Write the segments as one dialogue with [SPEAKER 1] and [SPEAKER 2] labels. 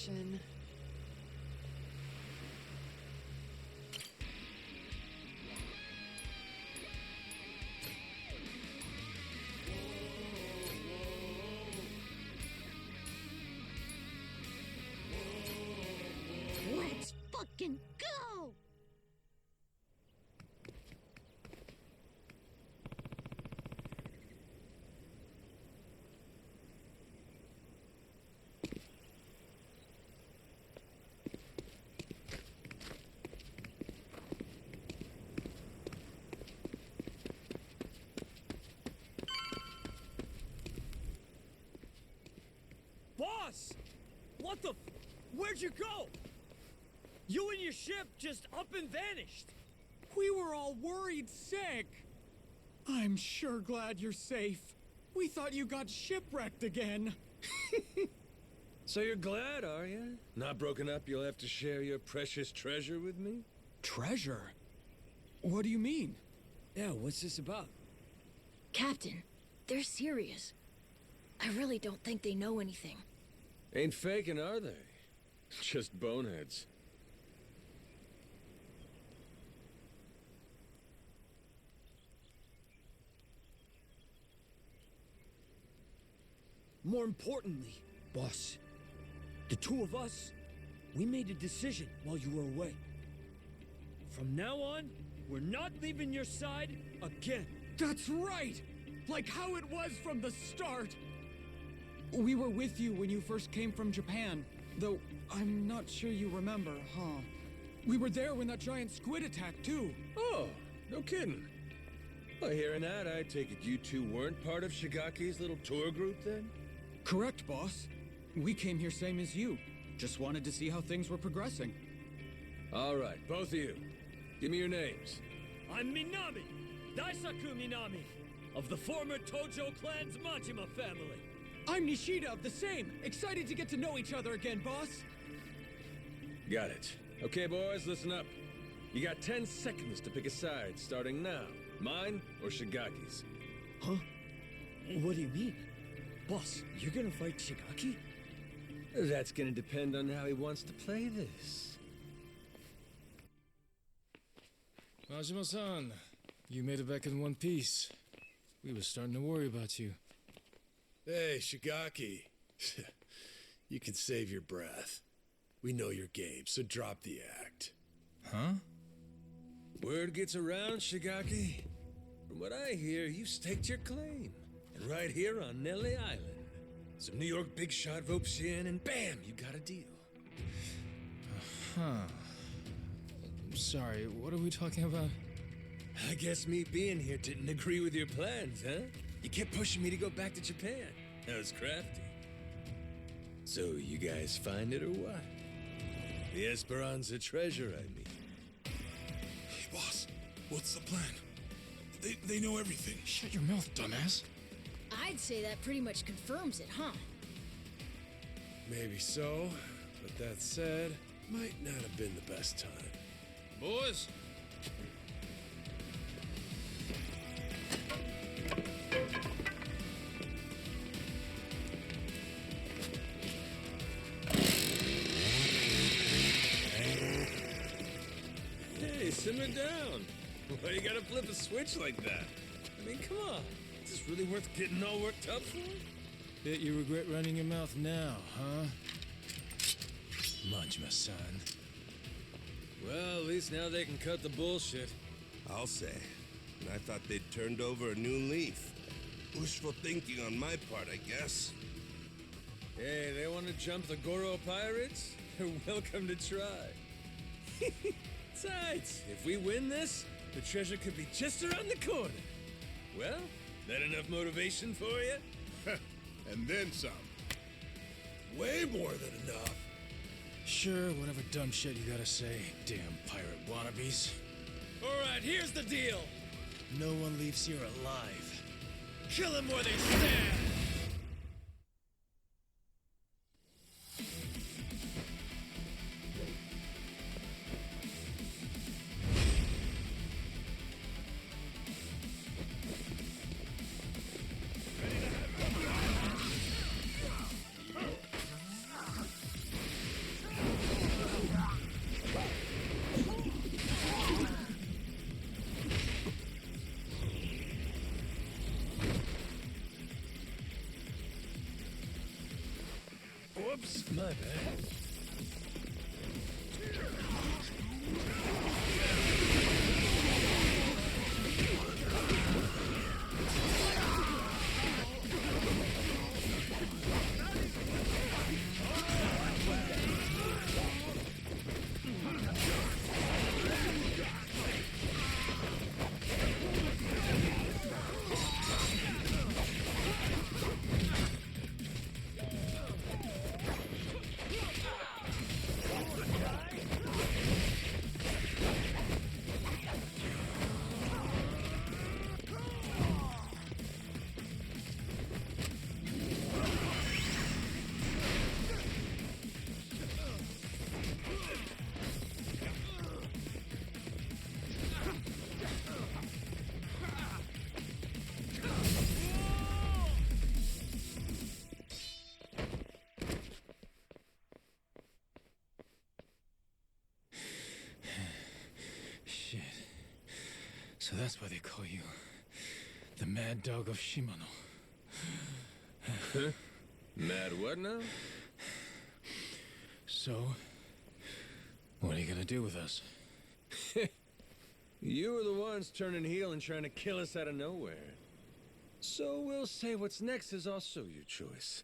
[SPEAKER 1] information.
[SPEAKER 2] Let's fucking go!
[SPEAKER 3] Boss! What the Where'd you go? You and your ship just up and vanished.
[SPEAKER 4] We were all worried sick. I'm sure glad you're safe. We thought you got shipwrecked again.
[SPEAKER 5] So you're glad, are you? Not broken up, you'll have to share your precious treasure with me?
[SPEAKER 4] Treasure? What do you mean?
[SPEAKER 3] Yeah, what's this about?
[SPEAKER 2] Captain, they're serious. I really don't think they know anything.
[SPEAKER 5] Ain't faking, are they? Just boneheads.
[SPEAKER 3] More importantly, boss, the two of us, we made a decision while you were away. From now on, we're not leaving your side again.
[SPEAKER 4] That's right! Like how it was from the start! We were with you when you first came from Japan, though I'm not sure you remember, huh? We were there when that giant squid attacked, too.
[SPEAKER 5] Oh, no kidding. Well, hearing that, I take it you two weren't part of Shigaki's little tour group then?
[SPEAKER 4] Correct, boss. We came here same as you. Just wanted to see how things were progressing.
[SPEAKER 5] All right, both of you. Give me your names.
[SPEAKER 3] I'm Minami, Daisaku Minami, of the former Tojo clan's Majima family.
[SPEAKER 4] I'm Nishida of the same. Excited to get to know each other again, boss.
[SPEAKER 5] Got it. Okay, boys, listen up. You got 10 seconds to pick a side, starting now. Mine or Shigaki's?
[SPEAKER 3] Huh? What do you mean? Boss, you're gonna fight Shigaki?
[SPEAKER 5] That's gonna depend on how he wants to play this.
[SPEAKER 6] Majima-san, you made it back in one piece. We were starting to worry about you.
[SPEAKER 7] Hey, Shigaki. You can save your breath. We know your game, so drop the act.
[SPEAKER 6] Huh?
[SPEAKER 5] Word gets around, Shigaki. From what I hear, you staked your claim. And right here on Nelly Island. Some New York big shot ropes you in, and bam, you got a deal.
[SPEAKER 6] Huh. I'm sorry, what are we talking about?
[SPEAKER 5] I guess me being here didn't agree with your plans, huh? You kept pushing me to go back to Japan. That was crafty. So, you guys find it or what? The Esperanza treasure, I mean.
[SPEAKER 7] Hey, boss. What's the plan? They know everything.
[SPEAKER 6] Shut your mouth, dumbass.
[SPEAKER 2] I'd say that pretty much confirms it, huh?
[SPEAKER 7] Maybe so, but that said, might not have been the best time.
[SPEAKER 6] Boys!
[SPEAKER 5] Hey, simmer down. Why you gotta flip a switch like that? I mean, come on. Is this really worth getting all worked up for?
[SPEAKER 6] Bet you regret running your mouth now, huh? Majima-san.
[SPEAKER 5] Well, at least now they can cut the bullshit.
[SPEAKER 8] I'll say. And I thought they'd turned over a new leaf. Wishful thinking on my part, I guess.
[SPEAKER 5] Hey, they want to jump the Goro pirates? They're welcome to try. Besides, if we win this, the treasure could be just around the corner. Well, that enough motivation for you?
[SPEAKER 7] And then some. Way more than enough.
[SPEAKER 6] Sure, whatever dumb shit you gotta say, damn pirate wannabes.
[SPEAKER 3] Alright, here's the deal.
[SPEAKER 6] No one leaves here alive. Kill them where they stand!
[SPEAKER 7] Oops, my bad.
[SPEAKER 6] Shit. So that's why they call you the Mad Dog of Shimano.
[SPEAKER 5] Mad what now?
[SPEAKER 6] So, what are you gonna do with us?
[SPEAKER 5] You were the ones turning heel and trying to kill us out of nowhere. So we'll say what's next is also your choice.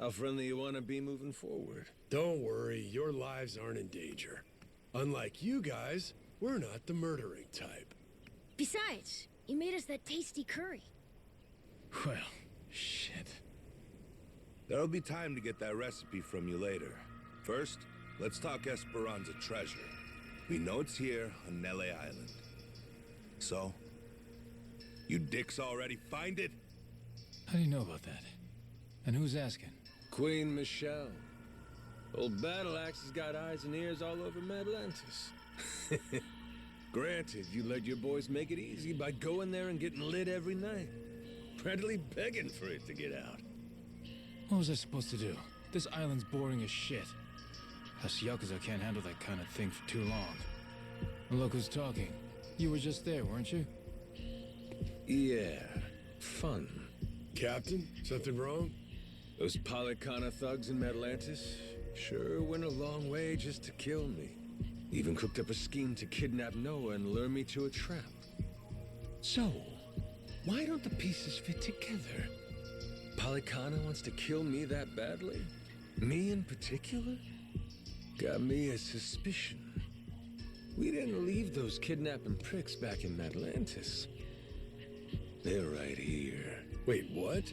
[SPEAKER 5] How friendly you want to be moving forward.
[SPEAKER 7] Don't worry, your lives aren't in danger. Unlike you guys, we're not the murdering type.
[SPEAKER 2] Besides, you made us that tasty curry.
[SPEAKER 6] Well, shit.
[SPEAKER 8] There'll be time to get that recipe from you later. First, let's talk Esperanza treasure. We know it's here on Nele Island. So, you dicks already find it?
[SPEAKER 6] How do you know about that? And who's asking?
[SPEAKER 5] Queen Michelle. Old Battle Axe has got eyes and ears all over Madlantis. Granted, you let your boys make it easy by going there and getting lit every night. Practically begging for it to get out.
[SPEAKER 6] What was I supposed to do? This island's boring as shit. Us yakuza can't handle that kind of thing for too long. Look who's talking. You were just there, weren't you?
[SPEAKER 5] Yeah, fun.
[SPEAKER 7] Captain, something wrong?
[SPEAKER 5] Those Polycana thugs in Madlantis sure went a long way just to kill me. Even cooked up a scheme to kidnap Noah and lure me to a trap. So, why don't the pieces fit together? Polycana wants to kill me that badly? Me in particular? Got me a suspicion. We didn't leave those kidnapping pricks back in Madlantis. They're right here.
[SPEAKER 7] Wait, what?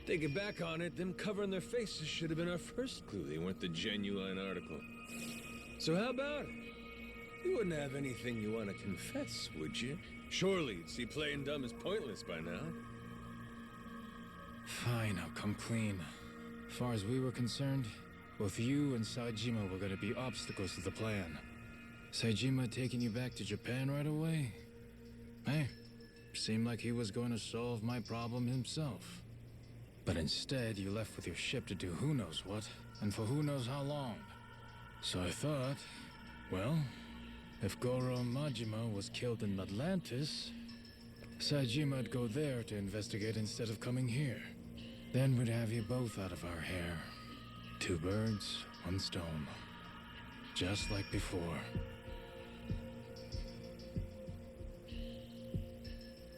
[SPEAKER 5] Thinking back on it, them covering their faces should have been our first clue they weren't the genuine article. So how about it? You wouldn't have anything you want to confess, would you? Surely you'd see playing dumb is pointless by now.
[SPEAKER 6] Fine, I'll come clean. As far as we were concerned, both you and SAEJIMA were gonna be obstacles to the plan. SAEJIMA taking you back to Japan right away? Hey, seemed like he was going to solve my problem himself. But instead, you left with your ship to do who knows what, and for who knows how long. So I thought, well, if Goro Majima was killed in Atlantis, SAEJIMA'd go there to investigate instead of coming here. Then we'd have you both out of our hair. 2 birds, 1 stone. Just like before.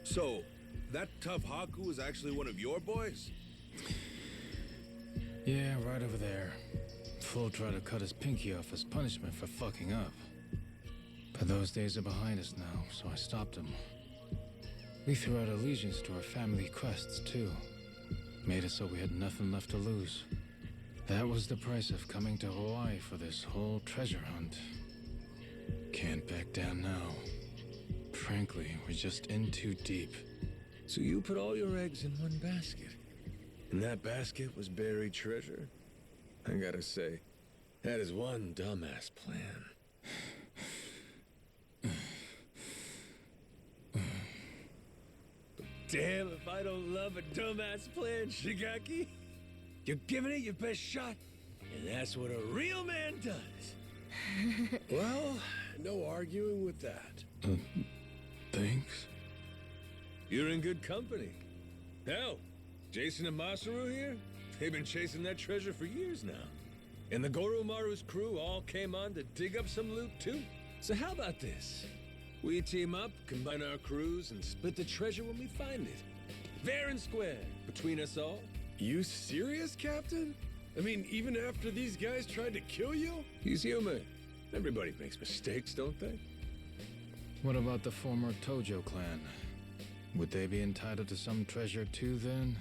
[SPEAKER 8] So, that tough Haku is actually one of your boys?
[SPEAKER 6] Yeah, right over there. Fool tried to cut his pinky off as punishment for fucking up. But those days are behind us now, so I stopped him. We threw out allegiance to our family quests, too. Made it so we had nothing left to lose. That was the price of coming to Hawaii for this whole treasure hunt. Can't back down now. Frankly, we're just in too deep.
[SPEAKER 5] So you put all your eggs in one basket. And that basket was buried treasure? I gotta say, that is one dumbass plan. Damn if I don't love a dumbass plan, Shigaki. You're giving it your best shot, and that's what a real man does.
[SPEAKER 7] Well, no arguing with that.
[SPEAKER 6] Thanks?
[SPEAKER 5] You're in good company. Hell, Jason and Masaru here? They've been chasing that treasure for years now. And the Goromaru's crew all came on to dig up some loot too. So how about this? We team up, combine our crews, and split the treasure when we find it. Fair and square, between us all.
[SPEAKER 7] You serious, Captain? I mean, even after these guys tried to kill you?
[SPEAKER 5] He's human. Everybody makes mistakes, don't they?
[SPEAKER 6] What about the former Tojo clan? Would they be entitled to some treasure too, then?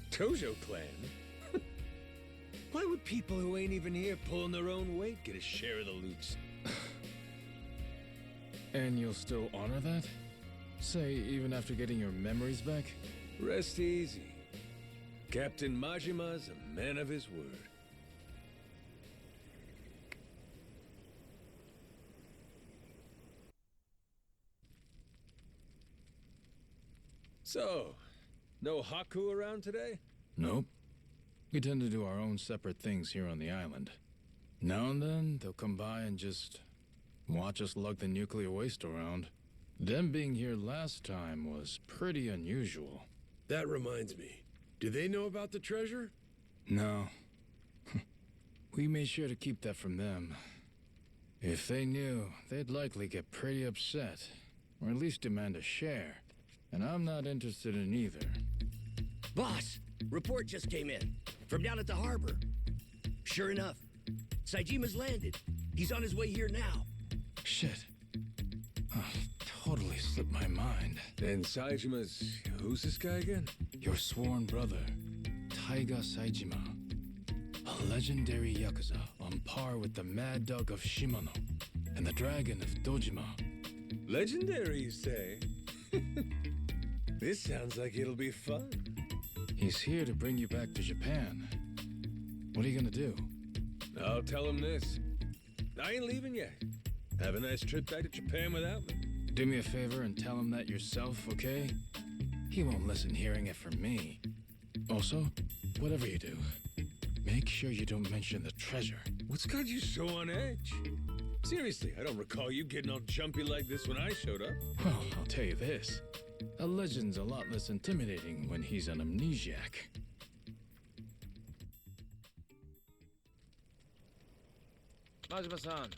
[SPEAKER 5] Tojo clan? Why would people who ain't even here pulling their own weight get a share of the loot?
[SPEAKER 6] And you'll still honor that? Say, even after getting your memories back?
[SPEAKER 5] Rest easy. Captain Majima's a man of his word. So, no Haku around today?
[SPEAKER 6] Nope. We tend to do our own separate things here on the island. Now and then, they'll come by and just watch us lug the nuclear waste around. Them being here last time was pretty unusual.
[SPEAKER 7] That reminds me. Do they know about the treasure?
[SPEAKER 6] No. We made sure to keep that from them. If they knew, they'd likely get pretty upset, or at least demand a share. And I'm not interested in either.
[SPEAKER 1] Boss, report just came in. From down at the harbor. Sure enough, SAEJIMA's landed. He's on his way here now.
[SPEAKER 6] Shit. Oh, totally slipped my mind.
[SPEAKER 5] And SAEJIMA's... who's this guy again?
[SPEAKER 6] Your sworn brother, TAIGA SAEJIMA. A legendary yakuza on par with the Mad Dog of Shimano and the Dragon of Dojima.
[SPEAKER 5] Legendary, you say? This sounds like it'll be fun.
[SPEAKER 6] He's here to bring you back to Japan. What are you gonna do?
[SPEAKER 5] I'll tell him this. I ain't leaving yet. Have a nice trip back to Japan without me.
[SPEAKER 6] Do me a favor and tell him that yourself, okay? He won't listen hearing it from me. Also, whatever you do, make sure you don't mention the treasure.
[SPEAKER 5] What's got you so on edge? Seriously, I don't recall you getting all jumpy like this when I showed up.
[SPEAKER 6] Well, I'll tell you this. A legend's a lot less intimidating when he's an amnesiac.
[SPEAKER 9] Majima-san.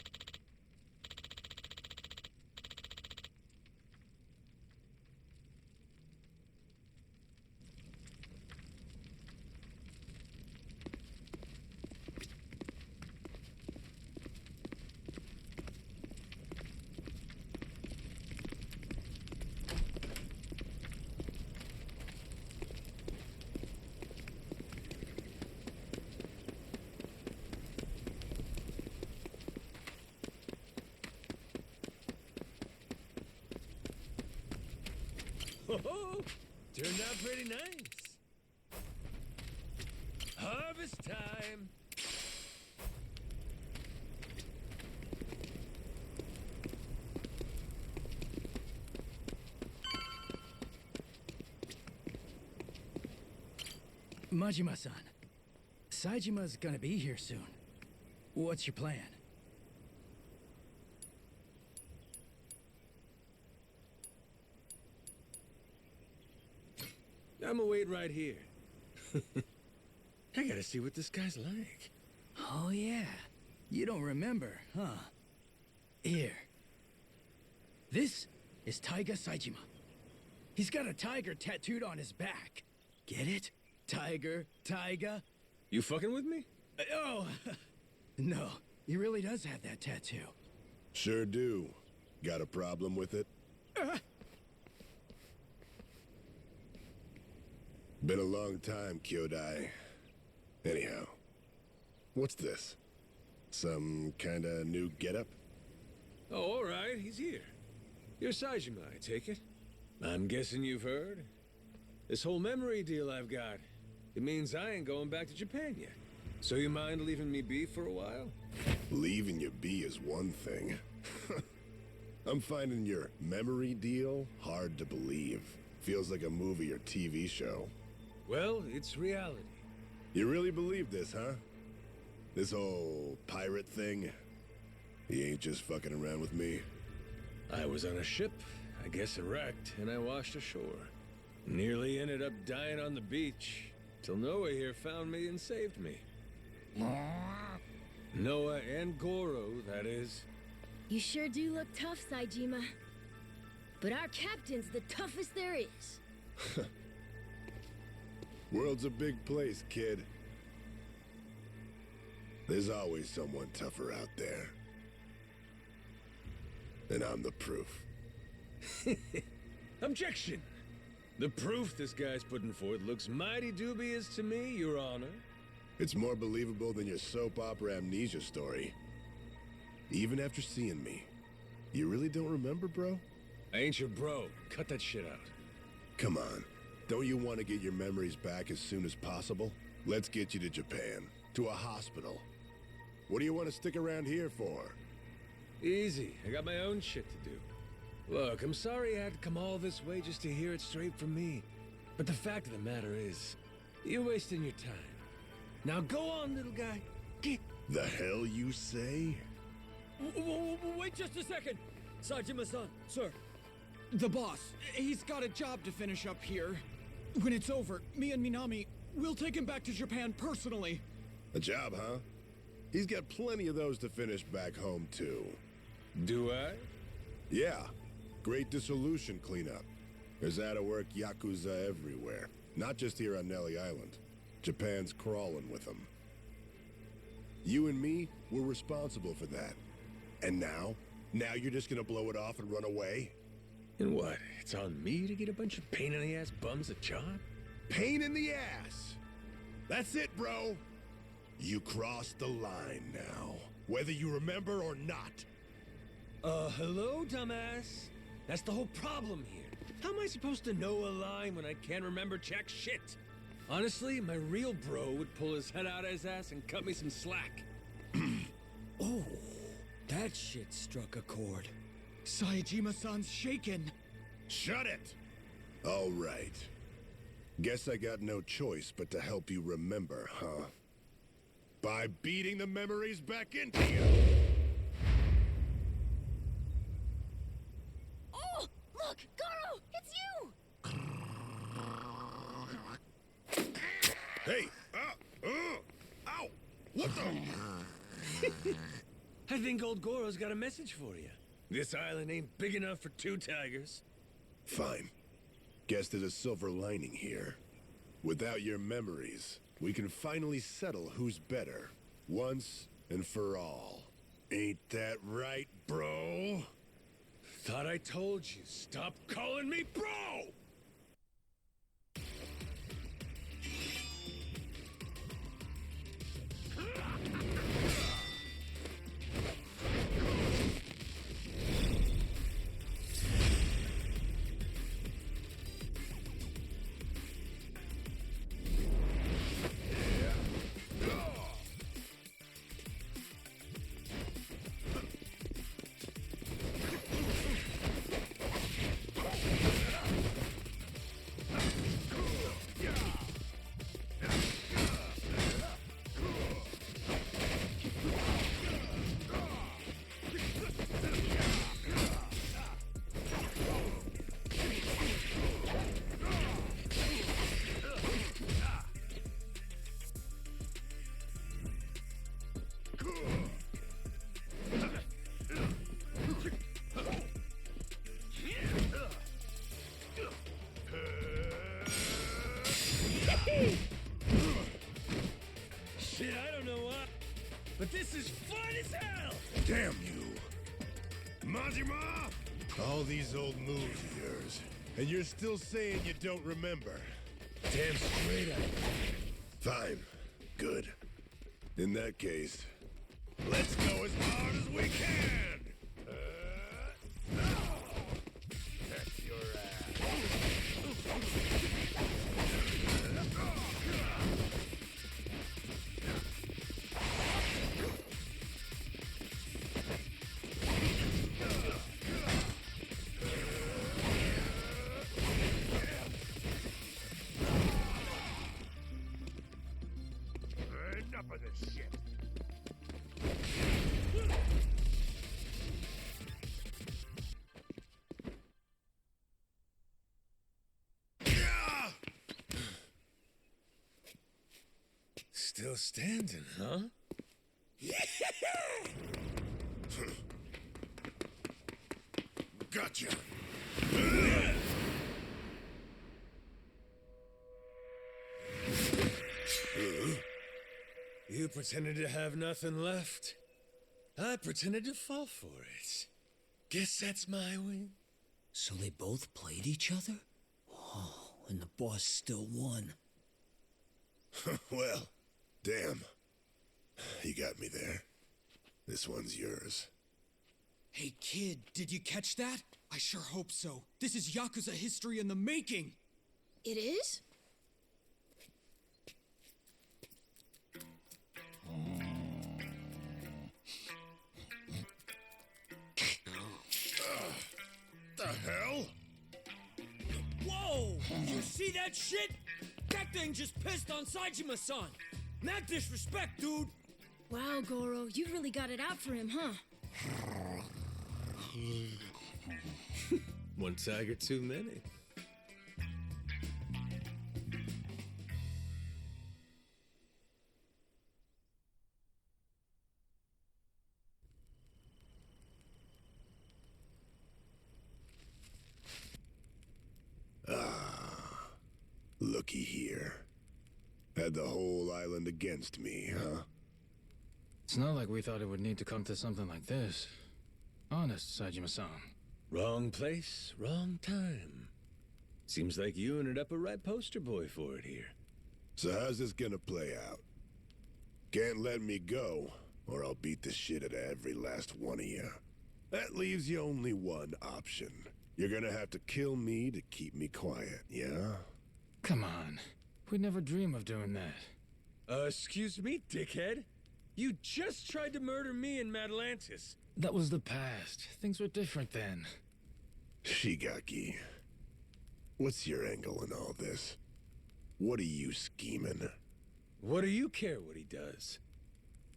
[SPEAKER 5] Oh, turned out pretty nice. Harvest time.
[SPEAKER 1] Majima-san, SAEJIMA's gonna be here soon. What's your plan?
[SPEAKER 5] I'ma wait right here. I gotta see what this guy's like.
[SPEAKER 1] Oh yeah, you don't remember, huh? Here. This is TAIGA SAEJIMA. He's got a tiger tattooed on his back. Get it? Tiger, Taiga.
[SPEAKER 5] You fucking with me?
[SPEAKER 1] Oh, no, he really does have that tattoo.
[SPEAKER 7] Sure do. Got a problem with it? Been a long time, Kyodai. Anyhow, what's this? Some kinda new getup?
[SPEAKER 5] Oh, all right, he's here. You're SAEJIMA, I take it. I'm guessing you've heard. This whole memory deal I've got, it means I ain't going back to Japan yet. So you mind leaving me be for a while?
[SPEAKER 7] Leaving you be is one thing. I'm finding your memory deal hard to believe. Feels like a movie or TV show.
[SPEAKER 5] Well, it's reality.
[SPEAKER 7] You really believe this, huh? This whole pirate thing? You ain't just fucking around with me?
[SPEAKER 5] I was on a ship, I guess it wrecked, and I washed ashore. Nearly ended up dying on the beach. till Noah here found me and saved me. Noah and Goro, that is.
[SPEAKER 2] You sure do look tough, SAEJIMA. But our captain's the toughest there is.
[SPEAKER 7] World's a big place, kid. There's always someone tougher out there. And I'm the proof.
[SPEAKER 5] Objection! The proof this guy's putting forth looks mighty dubious to me, Your Honor.
[SPEAKER 7] It's more believable than your soap opera amnesia story. Even after seeing me. You really don't remember, bro?
[SPEAKER 5] I ain't your bro. Cut that shit out.
[SPEAKER 7] Come on. Don't you want to get your memories back as soon as possible? Let's get you to Japan. To a hospital. What do you want to stick around here for?
[SPEAKER 5] Easy. I got my own shit to do. Look, I'm sorry I had to come all this way just to hear it straight from me. But the fact of the matter is, you're wasting your time. Now go on, little guy. Get...
[SPEAKER 7] The hell you say?
[SPEAKER 3] Wait just a second! SAEJIMA-san, sir.
[SPEAKER 4] The boss, he's got a job to finish up here. When it's over, me and Minami, we'll take him back to Japan personally.
[SPEAKER 7] A job, huh? He's got plenty of those to finish back home, too.
[SPEAKER 5] Do I?
[SPEAKER 7] Yeah. Great dissolution cleanup. There's out-of-work yakuza everywhere. Not just here on Nelly Island. Japan's crawling with them. You and me, we're responsible for that. And now? Now you're just gonna blow it off and run away?
[SPEAKER 5] And what? It's on me to get a bunch of pain-in-the-ass bums a job?
[SPEAKER 7] Pain in the ass! That's it, bro! You crossed the line now. Whether you remember or not.
[SPEAKER 5] Hello, dumbass? That's the whole problem here. How am I supposed to know a line when I can't remember jack shit? Honestly, my real bro would pull his head out of his ass and cut me some slack.
[SPEAKER 3] Oh, that shit struck a chord.
[SPEAKER 4] SAEJIMA-san's shaken.
[SPEAKER 7] Shut it! All right. Guess I got no choice but to help you remember, huh? By beating the memories back into you!
[SPEAKER 2] Oh, look, Goro, it's you!
[SPEAKER 7] Hey! Ow! What the?
[SPEAKER 5] I think old Goro's got a message for you. This island ain't big enough for two tigers.
[SPEAKER 7] Fine. Guess there's a silver lining here. Without your memories, we can finally settle who's better. Once and for all. Ain't that right, bro?
[SPEAKER 5] Thought I told you. Stop calling me bro! Shit, I don't know what, but this is fun as hell!
[SPEAKER 7] Damn you! Majima! All these old moves of yours, and you're still saying you don't remember.
[SPEAKER 5] Damn straight up.
[SPEAKER 7] Fine. Good. In that case, let's go as hard as we can! That's your Enough of this shit!
[SPEAKER 5] standing, huh?
[SPEAKER 7] Gotcha!
[SPEAKER 5] You pretended to have nothing left. I pretended to fall for it. Guess that's my win.
[SPEAKER 3] So they both played each other? Oh, and the boss still won.
[SPEAKER 7] Well, damn. You got me there. This one's yours.
[SPEAKER 4] Hey, kid, did you catch that? I sure hope so. This is Yakuza history in the making.
[SPEAKER 2] It is?
[SPEAKER 7] The hell?
[SPEAKER 3] Whoa! You see that shit? That thing just pissed on SAEJIMA-san. Not disrespect, dude.
[SPEAKER 2] Wow, Goro, you really got it out for him, huh?
[SPEAKER 5] One tiger too many.
[SPEAKER 7] Looky here. Had the whole island against me, huh?
[SPEAKER 6] It's not like we thought it would need to come to something like this. Honest, SAEJIMA-san.
[SPEAKER 5] Wrong place, wrong time. Seems like you ended up a right poster boy for it here.
[SPEAKER 7] So how's this gonna play out? Can't let me go, or I'll beat the shit out of every last one of you. That leaves you only one option. You're gonna have to kill me to keep me quiet, yeah?
[SPEAKER 6] Come on. We'd never dream of doing that.
[SPEAKER 5] Excuse me, dickhead? You just tried to murder me in Matalantis.
[SPEAKER 6] That was the past. Things were different then.
[SPEAKER 7] Shigaki, what's your angle in all this? What are you scheming?
[SPEAKER 5] What do you care what he does?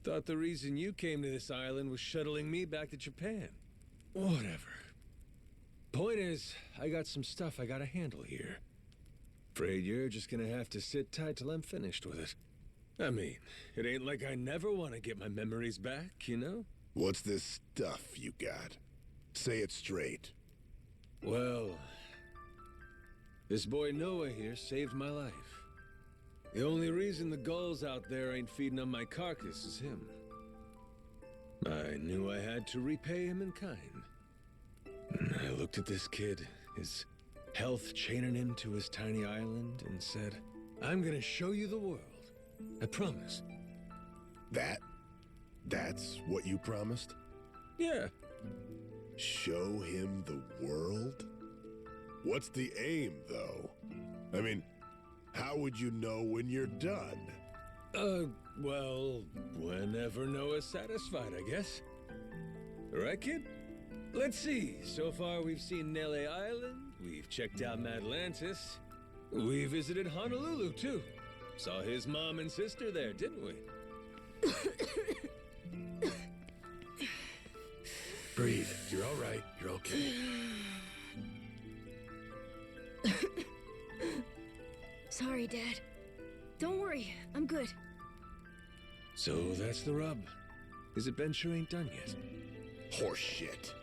[SPEAKER 5] Thought the reason you came to this island was shuttling me back to Japan. Whatever. Point is, I got some stuff I gotta handle here. Afraid you're just gonna have to sit tight till I'm finished with it. I mean, it ain't like I never want to get my memories back, you know?
[SPEAKER 7] What's this stuff you got? Say it straight.
[SPEAKER 5] Well, this boy Noah here saved my life. The only reason the gulls out there ain't feeding on my carcass is him. I knew I had to repay him in kind. And I looked at this kid, his health chaining him to his tiny island, and said, I'm gonna show you the world. I promise.
[SPEAKER 7] That's what you promised?
[SPEAKER 5] Yeah.
[SPEAKER 7] Show him the world? What's the aim, though? I mean, how would you know when you're done?
[SPEAKER 5] Well, whenever Noah's satisfied, I guess. Right, kid? Let's see. So far, we've seen Nele Island, we've checked out Matalantis, we visited Honolulu, too. Saw his mom and sister there, didn't we?
[SPEAKER 7] Breathe. You're all right. You're okay.
[SPEAKER 2] Sorry, Dad. Don't worry, I'm good.
[SPEAKER 5] So that's the rub. His adventure ain't done yet.
[SPEAKER 7] Horseshit.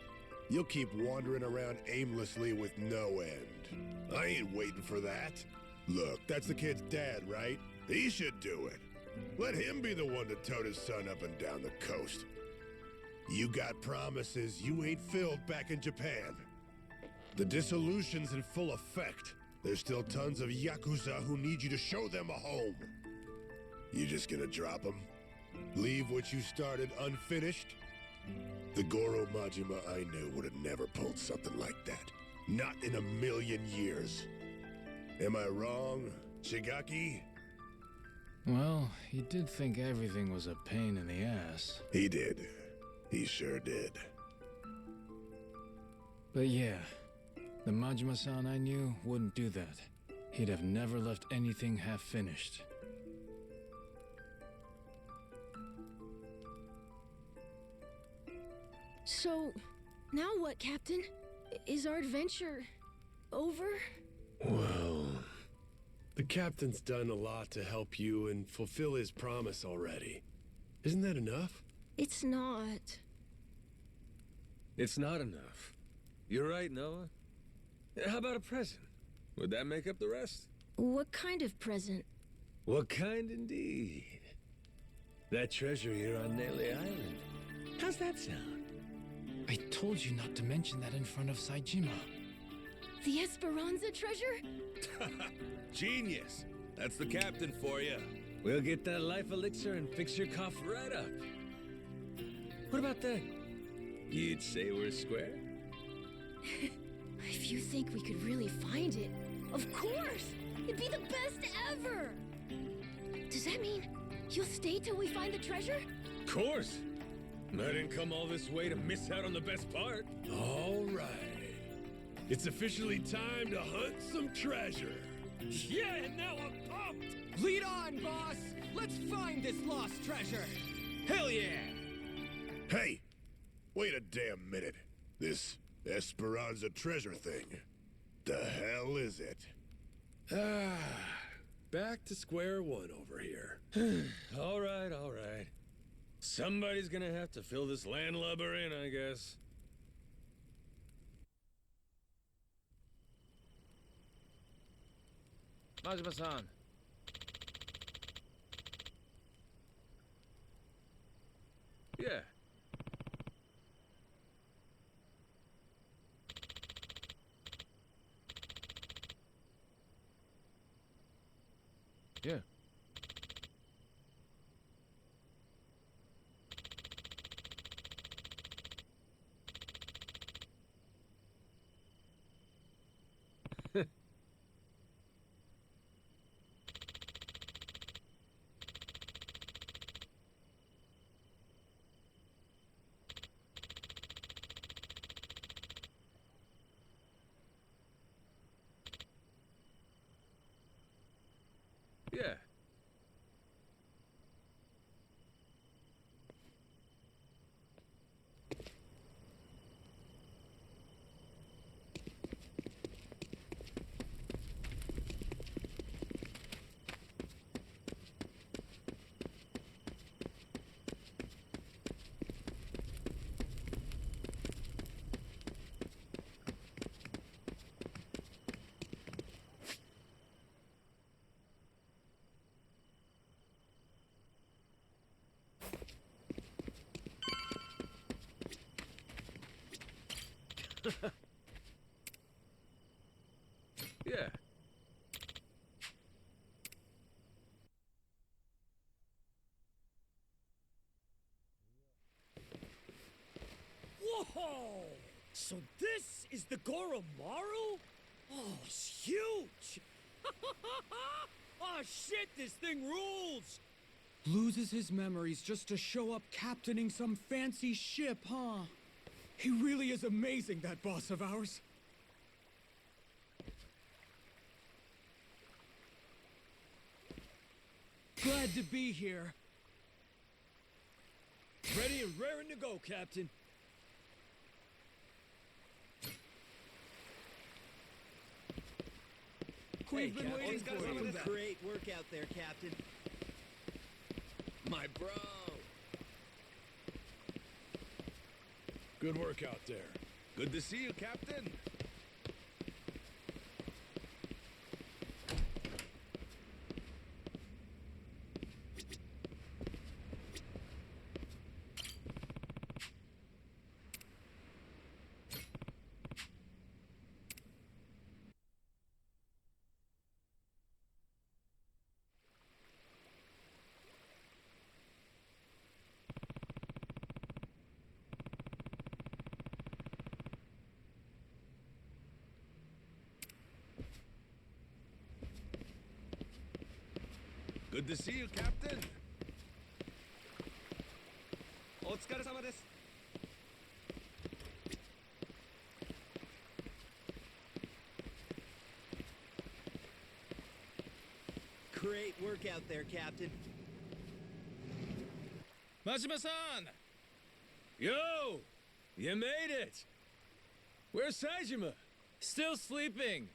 [SPEAKER 7] You'll keep wandering around aimlessly with no end. I ain't waiting for that. Look, that's the kid's dad, right? He should do it. Let him be the one to tote his son up and down the coast. You got promises you ain't filled back in Japan. The dissolution's in full effect. There's still tons of Yakuza who need you to show them a home. You just gonna drop them? Leave what you started unfinished? The Goro Majima I knew would have never pulled something like that. Not in a million years. Am I wrong, Shigaki?
[SPEAKER 6] Well, he did think everything was a pain in the ass.
[SPEAKER 7] He did. He sure did.
[SPEAKER 6] But yeah, the Majima-san I knew wouldn't do that. He'd have never left anything half-finished.
[SPEAKER 2] So, now what, Captain? Is our adventure over?
[SPEAKER 5] Well,
[SPEAKER 10] The captain's done a lot to help you and fulfill his promise already. Isn't that enough?
[SPEAKER 2] It's not.
[SPEAKER 5] It's not enough. You're right, Noah. How about a present? Would that make up the rest?
[SPEAKER 2] What kind of present?
[SPEAKER 5] What kind indeed? That treasure here on Nele Island. How's that sound?
[SPEAKER 6] I told you not to mention that in front of SAEJIMA.
[SPEAKER 2] The Esperanza treasure?
[SPEAKER 8] Genius. That's the captain for you.
[SPEAKER 5] We'll get that life elixir and fix your cough right up. What about that? You'd say we're square?
[SPEAKER 2] If you think we could really find it, of course! It'd be the best ever! Does that mean you'll stay till we find the treasure?
[SPEAKER 5] Of course! I didn't come all this way to miss out on the best part.
[SPEAKER 10] All right. It's officially time to hunt some treasure.
[SPEAKER 3] Yeah, and now I'm pumped!
[SPEAKER 4] Lead on, boss! Let's find this lost treasure!
[SPEAKER 3] Hell yeah!
[SPEAKER 7] Hey! Wait a damn minute. This Esperanza treasure thing. The hell is it?
[SPEAKER 10] Back to square one over here.
[SPEAKER 5] All right, all right. Somebody's gonna have to fill this landlubber in, I guess.
[SPEAKER 9] Majima-san.
[SPEAKER 5] Yeah.
[SPEAKER 9] Yeah.
[SPEAKER 5] Yeah. Yeah.
[SPEAKER 3] Whoa! So this is the Goromaru? Oh, it's huge! Oh shit, this thing rules!
[SPEAKER 4] Loses his memories just to show up captaining some fancy ship, huh? He really is amazing, that boss of ours. Glad to be here.
[SPEAKER 3] Ready and raring to go, Captain.
[SPEAKER 4] We've been waiting for you.
[SPEAKER 11] Great work out there, Captain.
[SPEAKER 5] My bro.
[SPEAKER 10] Good work out there.
[SPEAKER 8] Good to see you, Captain. Good to see you, Captain.
[SPEAKER 11] お疲れ様です。Great work out there, Captain.
[SPEAKER 5] Majima-san! Yo! You made it! Where's SAEJIMA?
[SPEAKER 6] Still sleeping.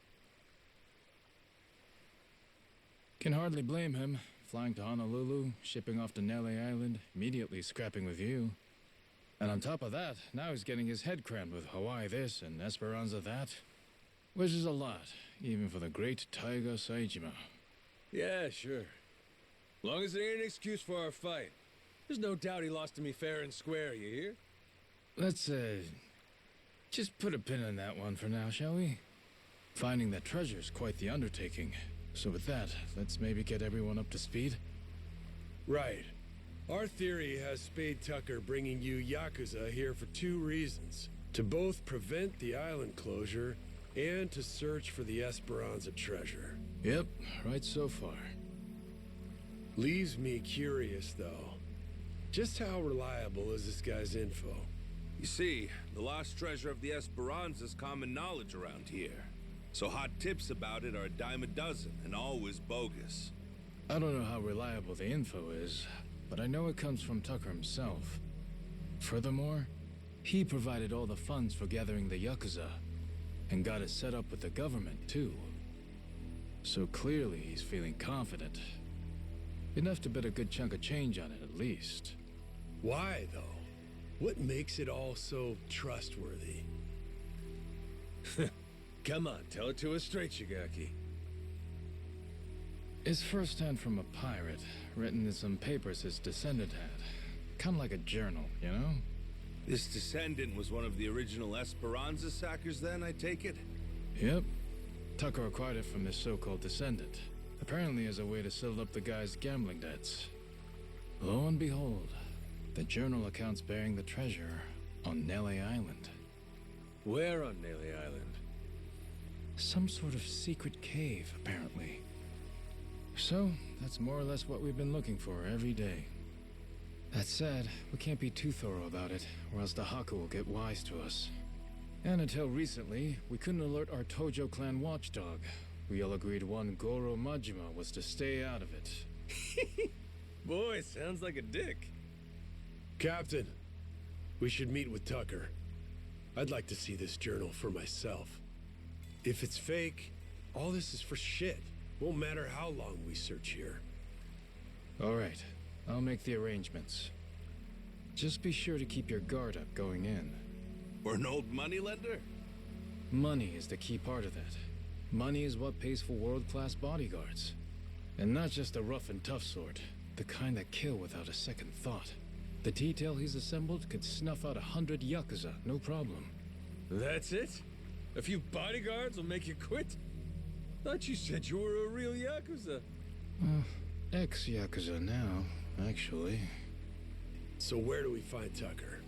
[SPEAKER 6] Can hardly blame him. Flying to Honolulu, shipping off to Nele Island, immediately scrapping with you. And on top of that, now he's getting his head crammed with Hawaii this and Esperanza that. Which is a lot, even for the great TAIGA SAEJIMA.
[SPEAKER 5] Yeah, sure. Long as it ain't an excuse for our fight. There's no doubt he lost to me fair and square, you hear?
[SPEAKER 6] Let's, just put a pin in that one for now, shall we? Finding that treasure's quite the undertaking. So with that, let's maybe get everyone up to speed?
[SPEAKER 10] Right. Our theory has Spade Tucker bringing you Yakuza here for 2 reasons. To both prevent the island closure, and to search for the Esperanza treasure.
[SPEAKER 6] Yep, right so far.
[SPEAKER 10] Leaves me curious, though. Just how reliable is this guy's info?
[SPEAKER 8] You see, the lost treasure of the Esperanza's common knowledge around here. So hot tips about it are a dime a dozen, and always bogus.
[SPEAKER 6] I don't know how reliable the info is, but I know it comes from Tucker himself. Furthermore, he provided all the funds for gathering the Yakuza, and got it set up with the government, too. So clearly he's feeling confident. Enough to bet a good chunk of change on it, at least.
[SPEAKER 10] Why, though? What makes it all so trustworthy?
[SPEAKER 5] Come on, tell it to us straight, Shigaki.
[SPEAKER 6] It's firsthand from a pirate, written in some papers his descendant had. Kinda like a journal, you know?
[SPEAKER 8] This descendant was one of the original Esperanza sackers then, I take it?
[SPEAKER 6] Yep. Tucker acquired it from this so-called descendant. Apparently as a way to settle up the guy's gambling debts. Lo and behold, the journal accounts bearing the treasure on Nele Island.
[SPEAKER 5] Where on Nele Island?
[SPEAKER 6] Some sort of secret cave, apparently. So, that's more or less what we've been looking for every day. That said, we can't be too thorough about it, or else the Haku will get wise to us. And until recently, we couldn't alert our Tojo clan watchdog. We all agreed one Goro Majima was to stay out of it.
[SPEAKER 5] Boy, sounds like a dick.
[SPEAKER 10] Captain, we should meet with Tucker. I'd like to see this journal for myself. If it's fake, all this is for shit. Won't matter how long we search here.
[SPEAKER 6] All right, I'll make the arrangements. Just be sure to keep your guard up going in.
[SPEAKER 8] We're an old moneylender?
[SPEAKER 6] Money is the key part of that. Money is what pays for world-class bodyguards. And not just the rough and tough sort, the kind that kill without a second thought. The detail he's assembled could snuff out 100 Yakuza, no problem.
[SPEAKER 5] That's it? A few bodyguards will make you quit? Thought you said you were a real Yakuza.
[SPEAKER 6] Ex-yakuza now, actually.
[SPEAKER 10] So where do we find Tucker?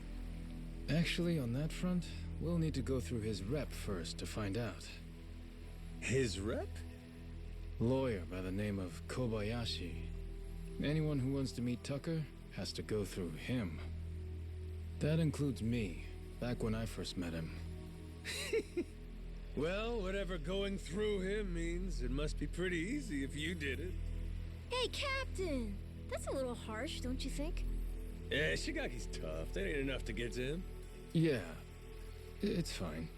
[SPEAKER 6] Actually, on that front, we'll need to go through his rep first to find out.
[SPEAKER 5] His rep?
[SPEAKER 6] Lawyer by the name of Kobayashi. Anyone who wants to meet Tucker has to go through him. That includes me, back when I first met him.
[SPEAKER 5] Well, whatever going through him means, it must be pretty easy if you did it.
[SPEAKER 2] Hey, Captain! That's a little harsh, don't you think?
[SPEAKER 5] Yeah, Shigaki's tough. That ain't enough to get to him.
[SPEAKER 6] Yeah, it's fine.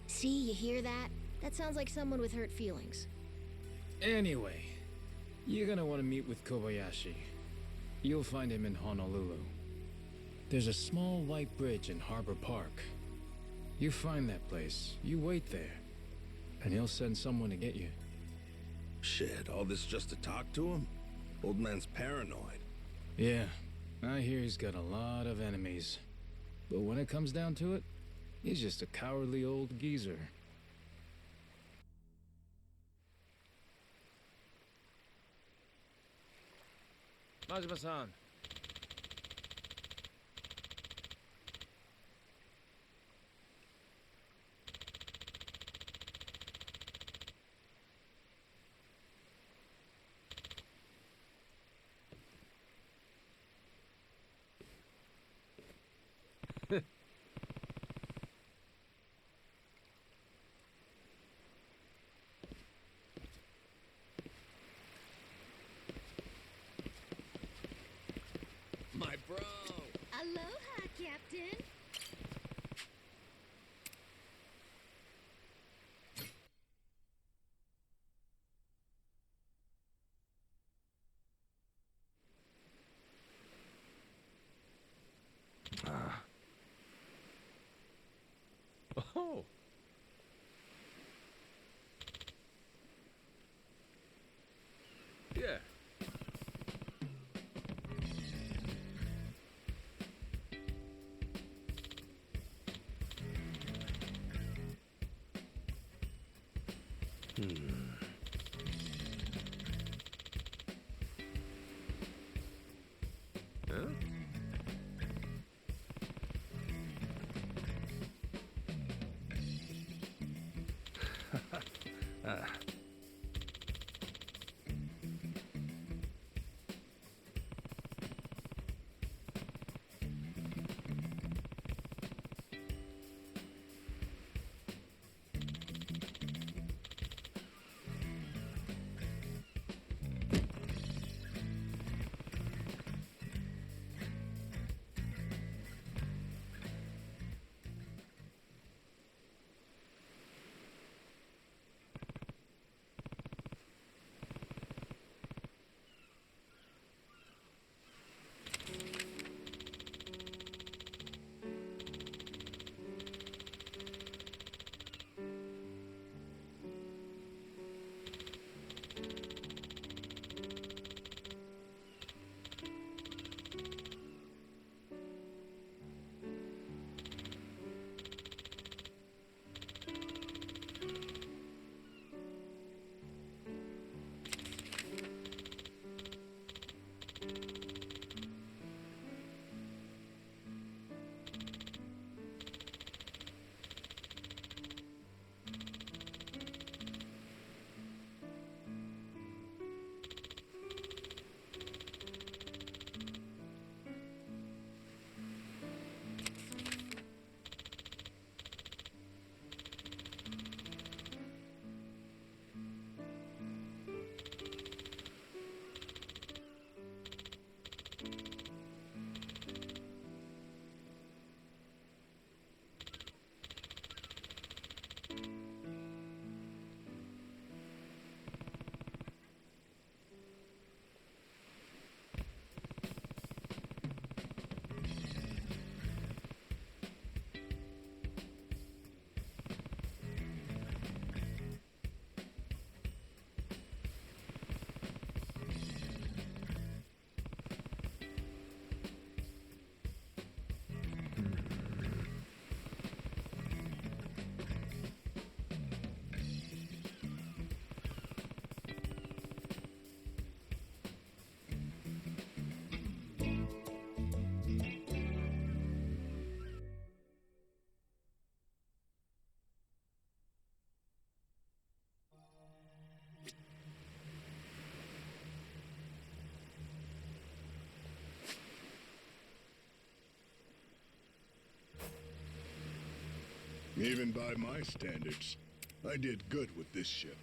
[SPEAKER 2] See, you hear that? That sounds like someone with hurt feelings.
[SPEAKER 6] Anyway, you're gonna want to meet with Kobayashi. You'll find him in Honolulu. There's a small white bridge in Harbor Park. You find that place, you wait there, and he'll send someone to get you.
[SPEAKER 8] Shit, all this just to talk to him? Old man's paranoid.
[SPEAKER 6] Yeah, I hear he's got a lot of enemies. But when it comes down to it, he's just a cowardly old geezer.
[SPEAKER 9] Majima-san.
[SPEAKER 5] My bro!
[SPEAKER 2] Aloha, Captain!
[SPEAKER 5] Oh. Yeah. Huh?
[SPEAKER 7] Even by my standards, I did good with this ship.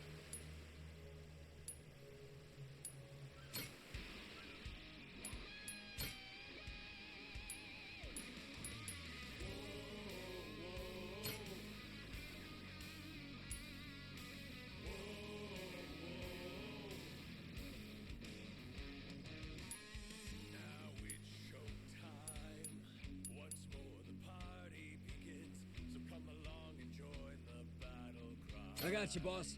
[SPEAKER 3] I got you, boss.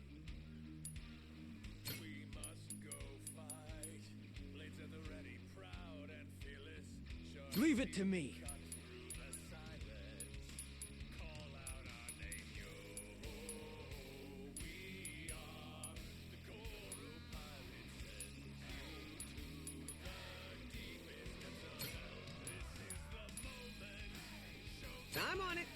[SPEAKER 4] Leave it to me.
[SPEAKER 11] I'm on it.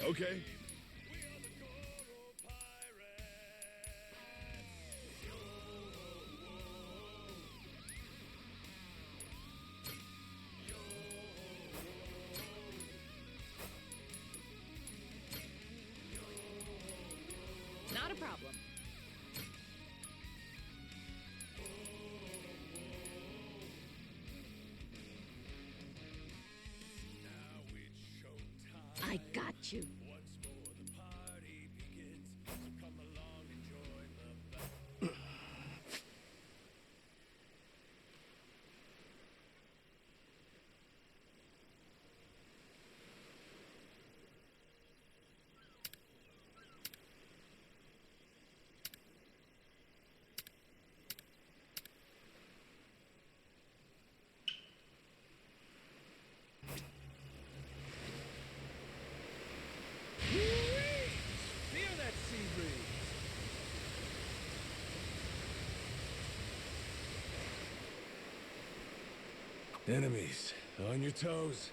[SPEAKER 7] Okay.
[SPEAKER 2] Not a problem. I got shoot.
[SPEAKER 5] Once more the party begins. So come along and join the fun. Feel that sea breeze. Enemies, on your toes.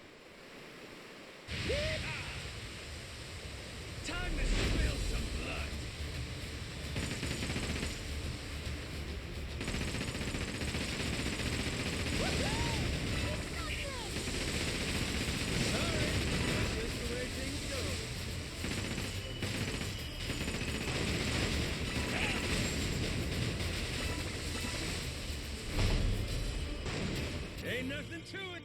[SPEAKER 5] Time to spill some blood. Sorry, that's just the way things go. Ain't nothing to it.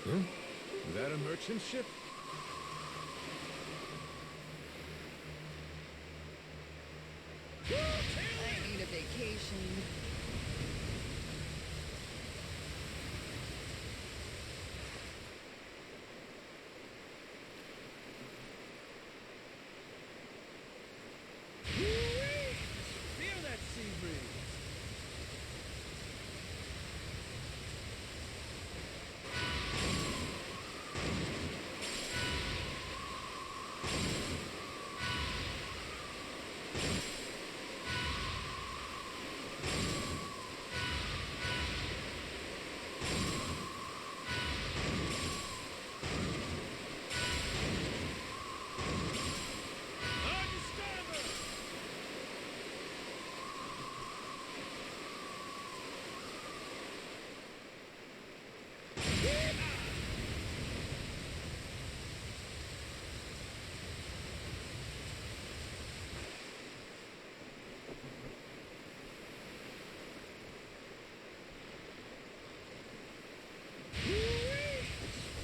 [SPEAKER 5] Huh? Is that a merchant ship?
[SPEAKER 12] I need a vacation.
[SPEAKER 5] Feel that sea breeze. On your starboard!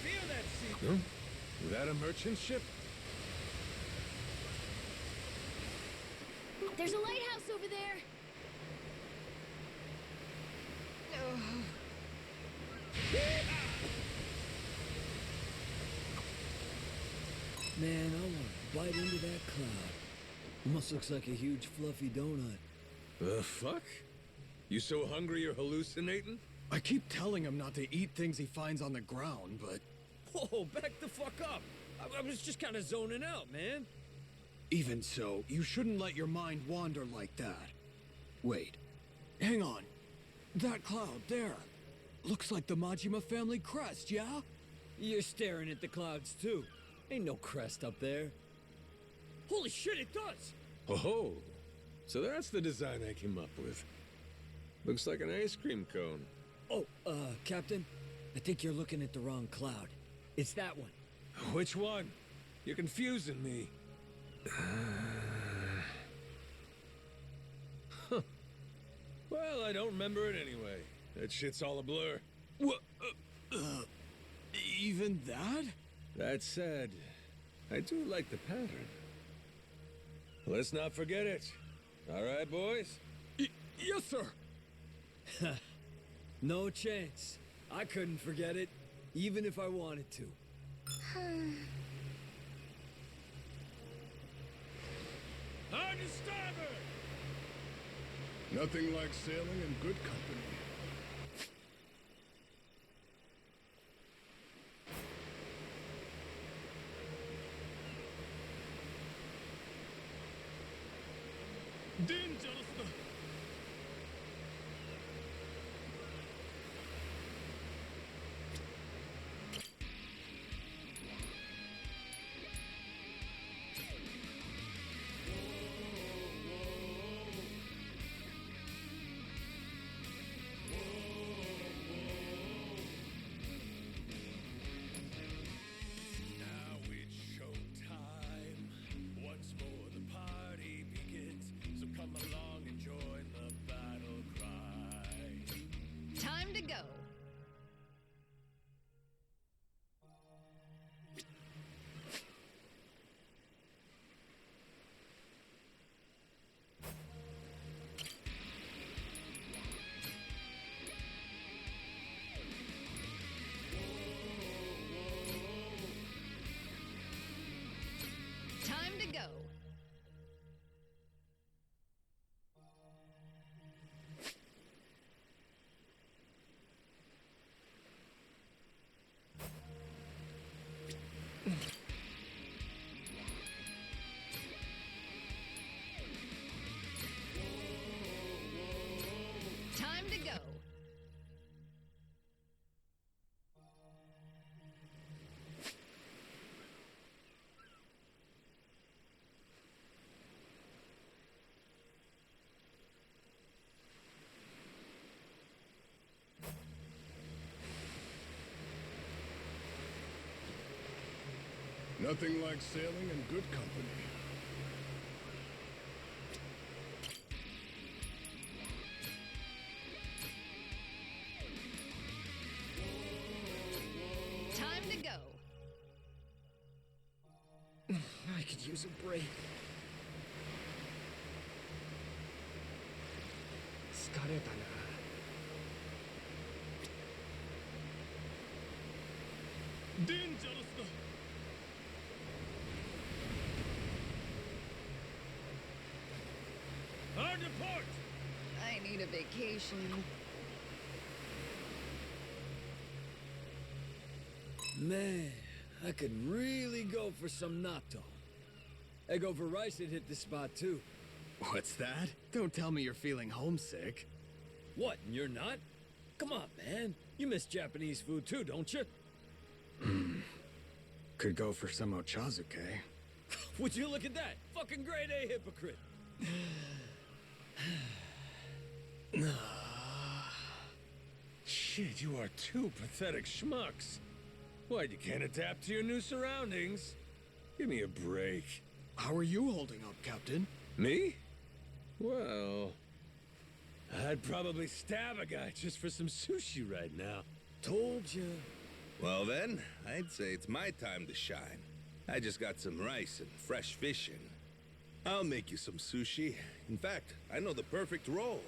[SPEAKER 5] Feel that sea. Huh? Is that a merchant ship?
[SPEAKER 2] There's a lighthouse over there.
[SPEAKER 3] Man, I want to bite into that cloud. Almost looks like a huge fluffy donut.
[SPEAKER 5] The fuck? You so hungry you're hallucinating?
[SPEAKER 4] I keep telling him not to eat things he finds on the ground, but
[SPEAKER 3] Whoa, back the fuck up! I was just kind of zoning out, man.
[SPEAKER 4] even so, you shouldn't let your mind wander like that. Wait, hang on. That cloud there. Looks like the Majima family crest, yeah?
[SPEAKER 3] You're staring at the clouds, too. Ain't no crest up there. Holy shit, it does!
[SPEAKER 5] Oh, so that's the design I came up with. Looks like an ice cream cone.
[SPEAKER 3] Oh, Captain, I think you're looking at the wrong cloud. It's that one.
[SPEAKER 5] Which one? You're confusing me. Huh. Well, I don't remember it anyway. That shit's all a blur.
[SPEAKER 4] What? Even that?
[SPEAKER 5] That said, I do like the pattern. Let's not forget it. All right, boys?
[SPEAKER 4] Yes, sir.
[SPEAKER 3] No chance. I couldn't forget it, even if I wanted to.
[SPEAKER 5] On your starboard!
[SPEAKER 7] Nothing like sailing in good company.
[SPEAKER 4] Dangerous.
[SPEAKER 5] Now it's showtime. Once more
[SPEAKER 12] Time to go.
[SPEAKER 7] Nothing like sailing in good company.
[SPEAKER 12] Time to go.
[SPEAKER 3] I could use a break.
[SPEAKER 5] Hard to port!
[SPEAKER 12] I need a vacation.
[SPEAKER 3] Man, I could really go for some natto. Egg over rice would hit the spot too.
[SPEAKER 1] What's that? Don't tell me you're feeling homesick.
[SPEAKER 3] What, and you're not? Come on, man. You miss Japanese food too, don't you?
[SPEAKER 1] Could go for some ochazuke.
[SPEAKER 3] Would you look at that? Fucking grade A hypocrite.
[SPEAKER 5] Shit, you are two pathetic schmucks. What, you can't adapt to your new surroundings? Give me a break.
[SPEAKER 1] How are you holding up, Captain?
[SPEAKER 5] Me? Well, I'd probably stab a guy just for some sushi right now.
[SPEAKER 3] Told you.
[SPEAKER 8] Well then, I'd say it's my time to shine. I just got some rice and fresh fish in. I'll make you some sushi. In fact, I know the perfect roll.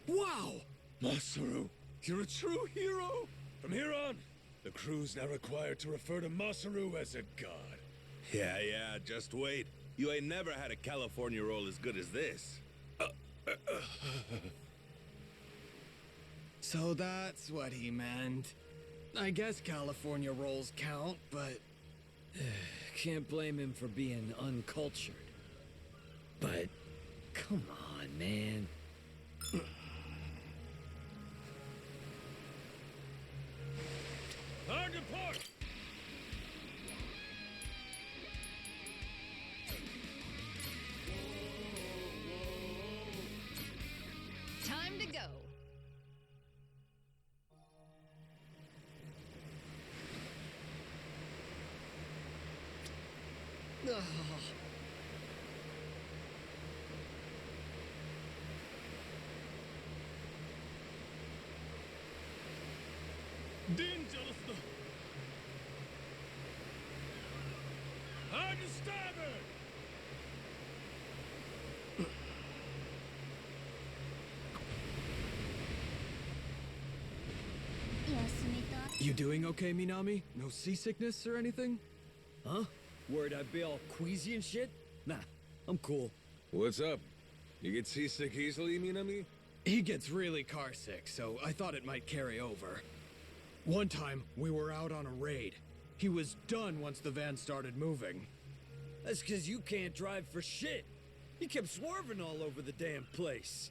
[SPEAKER 1] Wow!
[SPEAKER 5] Masaru, you're a true hero! From here on, the crew's now required to refer to Masaru as a god.
[SPEAKER 8] Yeah, just wait. You ain't never had a California roll as good as this.
[SPEAKER 1] So that's what he meant. I guess California rolls count, but...
[SPEAKER 3] Can't blame him for being uncultured. But, come on, man.
[SPEAKER 5] Hard to port!
[SPEAKER 12] Time to go. Ugh.
[SPEAKER 5] Dangerous! Hard to starboard!
[SPEAKER 1] You doing okay, Minami? No seasickness or anything?
[SPEAKER 3] Huh? Worried I'd be all queasy and shit? Nah, I'm cool.
[SPEAKER 5] What's up? You get seasick easily, Minami?
[SPEAKER 1] He gets really carsick, so I thought it might carry over. One time, we were out on a raid. He was done once the van started moving.
[SPEAKER 3] That's 'cause you can't drive for shit. You kept swerving all over the damn place.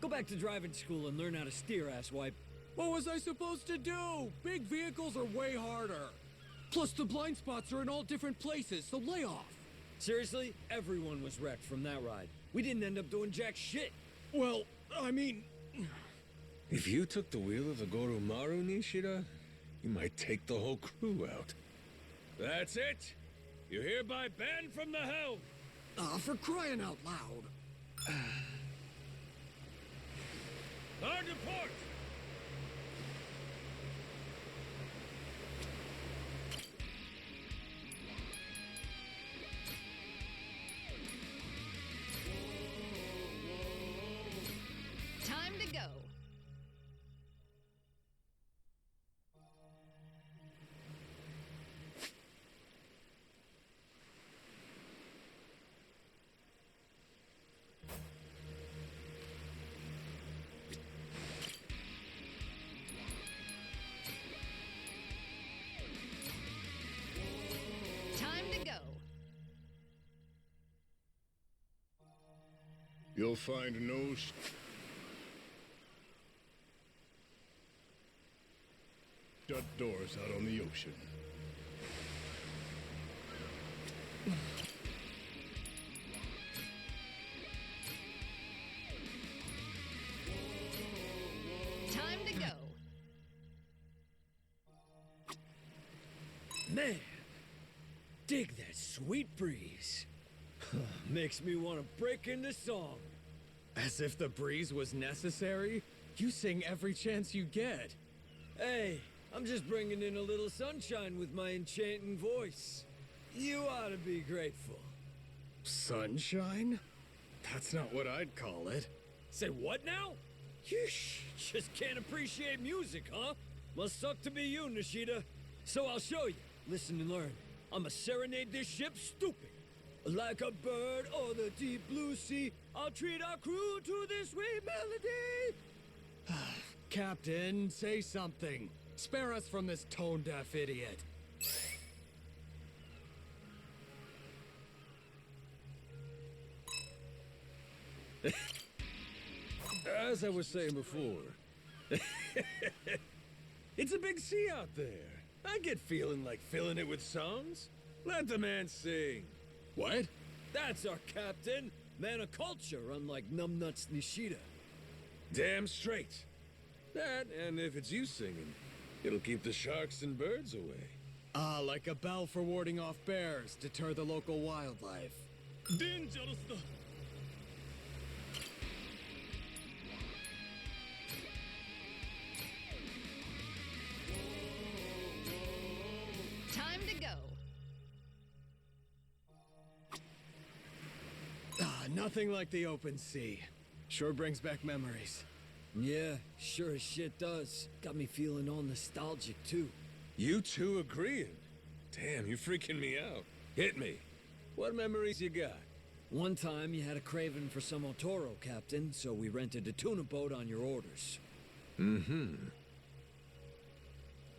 [SPEAKER 3] Go back to driving school and learn how to steer, asswipe.
[SPEAKER 4] What was I supposed to do? Big vehicles are way harder. Plus, the blind spots are in all different places, so lay off.
[SPEAKER 3] Seriously, everyone was wrecked from that ride. We didn't end up doing jack shit.
[SPEAKER 4] Well, I mean...
[SPEAKER 5] If you took the wheel of the Goromaru, Nishida, you might take the whole crew out. That's it! You're hereby banned from the helm!
[SPEAKER 4] For crying out loud.
[SPEAKER 5] Hard to port!
[SPEAKER 12] Time to go.
[SPEAKER 7] You'll find no shut doors out on the ocean.
[SPEAKER 12] Time to go.
[SPEAKER 3] Man, dig that sweet breeze. Makes me want to break into song.
[SPEAKER 4] As if the breeze was necessary? You sing every chance you get.
[SPEAKER 3] Hey, I'm just bringing in a little sunshine with my enchanting voice. You ought to be grateful.
[SPEAKER 4] Sunshine? That's not what I'd call it.
[SPEAKER 3] Say what now? Yeesh, just can't appreciate music, huh? Must suck to be you, Nishida. So I'll show you. Listen and learn. I'ma serenade this ship stupid. Like a bird or the deep blue sea, I'll treat our crew to this sweet melody.
[SPEAKER 4] Captain, say something. Spare us from this tone-deaf idiot.
[SPEAKER 5] As I was saying before, it's a big sea out there. I get feeling like filling it with songs. Let the man sing.
[SPEAKER 4] What?
[SPEAKER 3] That's our captain. Man of culture, unlike numbnuts Nishida.
[SPEAKER 5] Damn straight. That, and if it's you singing, it'll keep the sharks and birds away.
[SPEAKER 4] Ah, like a bell for warding off bears, deter the local wildlife.
[SPEAKER 3] Dangerous.
[SPEAKER 12] Time to go.
[SPEAKER 4] Ah, nothing like the open sea. Sure brings back memories.
[SPEAKER 3] Yeah, sure as shit does. Got me feeling all nostalgic, too.
[SPEAKER 5] You two agreeing? Damn, you're freaking me out. Hit me. What memories you got?
[SPEAKER 3] One time you had a craving for some Otoro, Captain, so we rented a tuna boat on your orders.
[SPEAKER 5] Mm-hmm.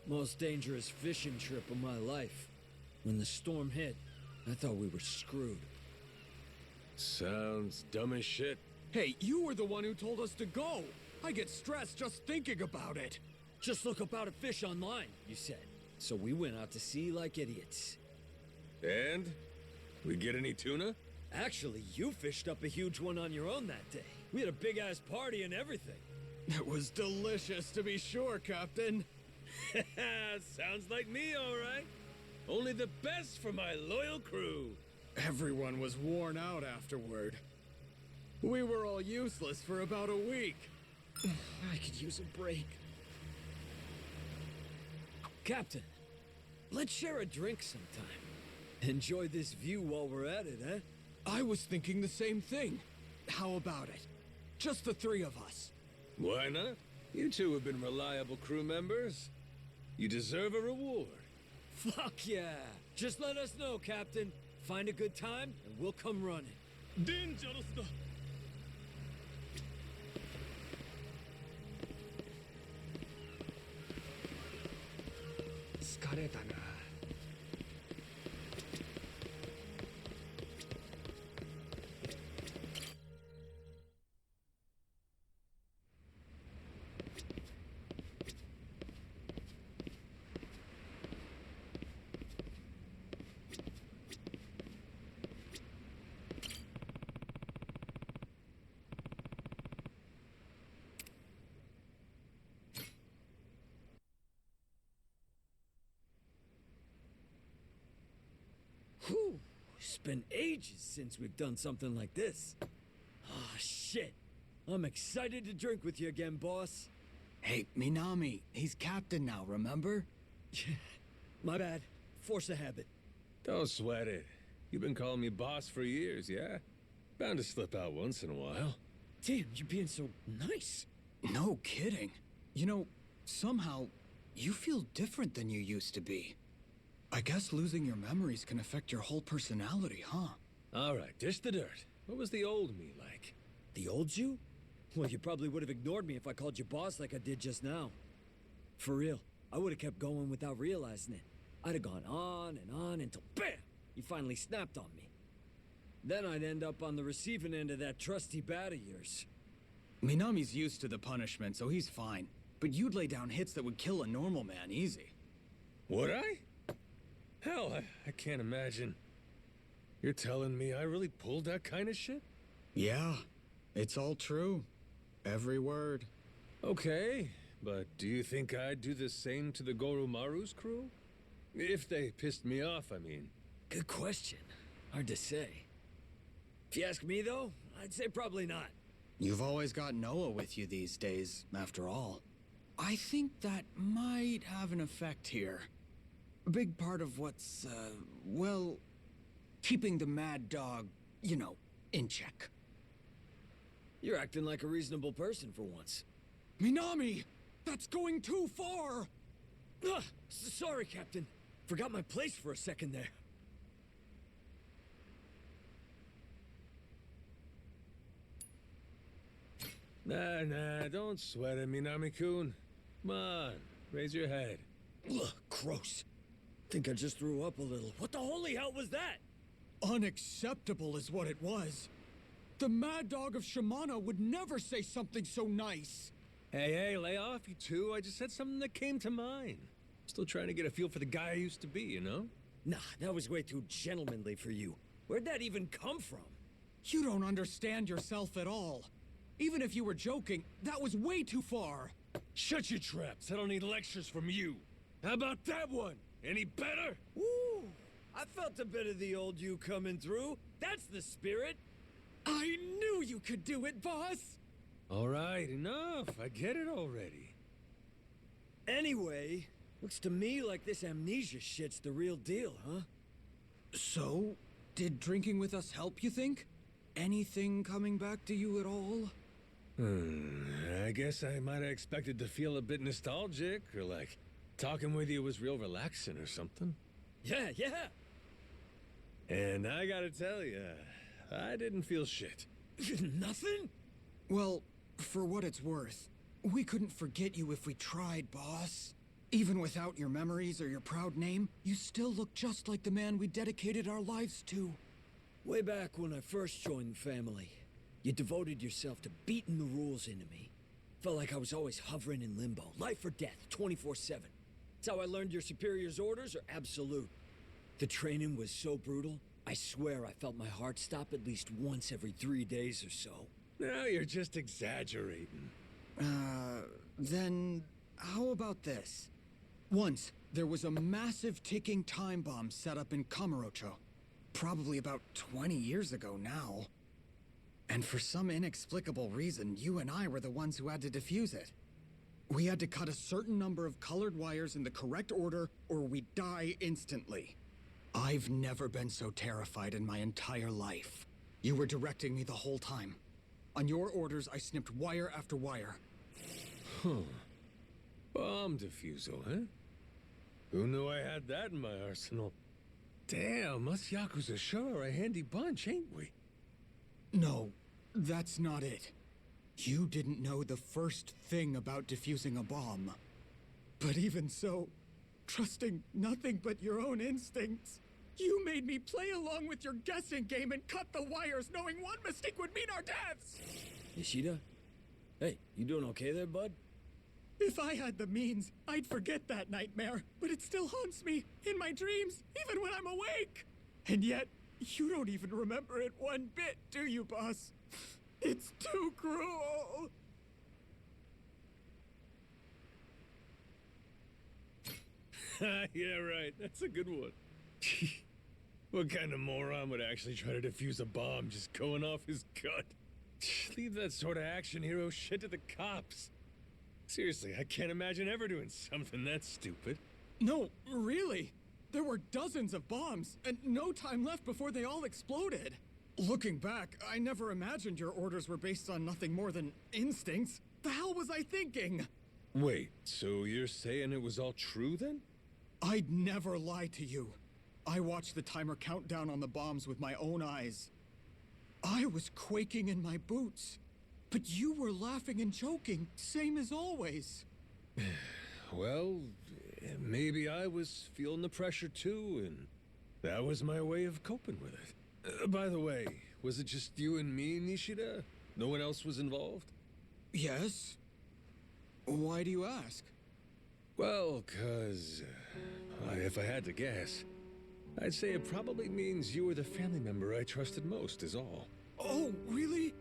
[SPEAKER 3] Most dangerous fishing trip of my life. When the storm hit, I thought we were screwed.
[SPEAKER 5] Sounds dumb as shit.
[SPEAKER 4] Hey, you were the one who told us to go. I get stressed just thinking about it.
[SPEAKER 3] Just look up how to fish online, you said. So we went out to sea like idiots.
[SPEAKER 5] And? We get any tuna?
[SPEAKER 3] Actually, you fished up a huge one on your own that day. We had a big-ass party and everything.
[SPEAKER 4] It was delicious, to be sure, Captain.
[SPEAKER 5] Sounds like me, all right. Only the best for my loyal crew.
[SPEAKER 4] Everyone was worn out afterward. We were all useless for about a week.
[SPEAKER 3] I could use a break. Captain, let's share a drink sometime. Enjoy this view while we're at it, eh?
[SPEAKER 4] I was thinking the same thing. How about it? Just the three of us.
[SPEAKER 5] Why not? You two have been reliable crew members. You deserve a reward.
[SPEAKER 3] Fuck yeah! Just let us know, Captain. Find a good time, and we'll come running. Dangerous.
[SPEAKER 4] 疲れたな。
[SPEAKER 3] Whew, it's been ages since we've done something like this. Ah, shit. I'm excited to drink with you again, boss.
[SPEAKER 4] Hey, Minami, he's captain now, remember?
[SPEAKER 3] My bad. Force a habit.
[SPEAKER 5] Don't sweat it. You've been calling me boss for years, yeah? Bound to slip out once in a while.
[SPEAKER 3] Damn, you're being so nice.
[SPEAKER 4] No kidding. You know, somehow, you feel different than you used to be. I guess losing your memories can affect your whole personality, huh?
[SPEAKER 5] All right, dish the dirt. What was the old me like?
[SPEAKER 3] The old you? Well, you probably would have ignored me if I called you boss like I did just now. For real, I would have kept going without realizing it. I'd have gone on and on until BAM! You finally snapped on me. Then I'd end up on the receiving end of that trusty bat of yours.
[SPEAKER 4] Minami's used to the punishment, so he's fine. But you'd lay down hits that would kill a normal man easy.
[SPEAKER 5] Would I? Hell, I can't imagine. You're telling me I really pulled that kind of shit?
[SPEAKER 4] Yeah, it's all true. Every word.
[SPEAKER 5] Okay, but do you think I'd do the same to the Goromaru's crew? If they pissed me off, I mean.
[SPEAKER 3] Good question. Hard to say. If you ask me, though, I'd say probably not.
[SPEAKER 4] You've always got Noah with you these days, after all. I think that might have an effect here. A big part of what's, well, keeping the mad dog, you know, in check.
[SPEAKER 3] You're acting like a reasonable person for once.
[SPEAKER 4] Minami! That's going too far!
[SPEAKER 3] Ugh, sorry, Captain. Forgot my place for a second there.
[SPEAKER 5] Nah, don't sweat it, Minami-kun. Come on, raise your head.
[SPEAKER 3] Ugh, gross. Think I just threw up a little. What the holy hell was that?
[SPEAKER 4] Unacceptable is what it was. The Mad Dog of Shimano would never say something so nice.
[SPEAKER 5] Hey, lay off, you two. I just said something that came to mind. Still trying to get a feel for the guy I used to be, you know?
[SPEAKER 3] Nah, that was way too gentlemanly for you. Where'd that even come from?
[SPEAKER 4] You don't understand yourself at all. Even if you were joking, that was way too far.
[SPEAKER 5] Shut your traps. I don't need lectures from you. How about that one? Any better?
[SPEAKER 3] Woo! I felt a bit of the old you coming through. That's the spirit.
[SPEAKER 4] I knew you could do it, boss!
[SPEAKER 5] All right, enough. I get it already.
[SPEAKER 3] Anyway, looks to me like this amnesia shit's the real deal, huh?
[SPEAKER 4] So, did drinking with us help, you think? Anything coming back to you at all?
[SPEAKER 5] I guess I might have expected to feel a bit nostalgic, or like talking with you was real relaxing or something.
[SPEAKER 3] Yeah.
[SPEAKER 5] And I gotta tell you, I didn't feel shit.
[SPEAKER 3] Nothing?
[SPEAKER 4] Well, for what it's worth, we couldn't forget you if we tried, boss. Even without your memories or your proud name, you still look just like the man we dedicated our lives to.
[SPEAKER 3] Way back when I first joined the family, you devoted yourself to beating the rules into me. Felt like I was always hovering in limbo, life or death, 24/7. That's how I learned your superior's orders are absolute. The training was so brutal, I swear I felt my heart stop at least once every 3 days or so.
[SPEAKER 5] Now you're just exaggerating.
[SPEAKER 4] Then how about this? Once, there was a massive ticking time bomb set up in Kamurocho. Probably about 20 years ago now. And for some inexplicable reason, you and I were the ones who had to defuse it. We had to cut a certain number of colored wires in the correct order, or we'd die instantly. I've never been so terrified in my entire life. You were directing me the whole time. On your orders, I snipped wire after wire.
[SPEAKER 5] Bomb defusal, huh? Who knew I had that in my arsenal? Damn, us Yakuza sure are a handy bunch, ain't we?
[SPEAKER 4] No, that's not it. You didn't know the first thing about defusing a bomb. But even so, trusting nothing but your own instincts, you made me play along with your guessing game and cut the wires knowing one mistake would mean our deaths!
[SPEAKER 3] Ishida? Hey, you doing okay there, bud?
[SPEAKER 4] If I had the means, I'd forget that nightmare, but it still haunts me in my dreams, even when I'm awake. And yet, you don't even remember it one bit, do you, boss? It's too cruel.
[SPEAKER 5] Yeah, right. That's a good one. What kind of moron would actually try to defuse a bomb just going off his gut? Leave that sort of action hero shit to the cops. Seriously, I can't imagine ever doing something that stupid.
[SPEAKER 4] No, really. There were dozens of bombs, and no time left before they all exploded. Looking back, I never imagined your orders were based on nothing more than instincts. The hell was I thinking?
[SPEAKER 5] Wait, so you're saying it was all true then?
[SPEAKER 4] I'd never lie to you. I watched the timer count down on the bombs with my own eyes. I was quaking in my boots. But you were laughing and joking, same as always.
[SPEAKER 5] Well, maybe I was feeling the pressure too, and that was my way of coping with it. By the way, was it just you and me, Nishida? No one else was involved?
[SPEAKER 4] Yes? Why do you ask?
[SPEAKER 5] Well, if I had to guess, I'd say it probably means you were the family member I trusted most, is all.
[SPEAKER 4] Oh, really?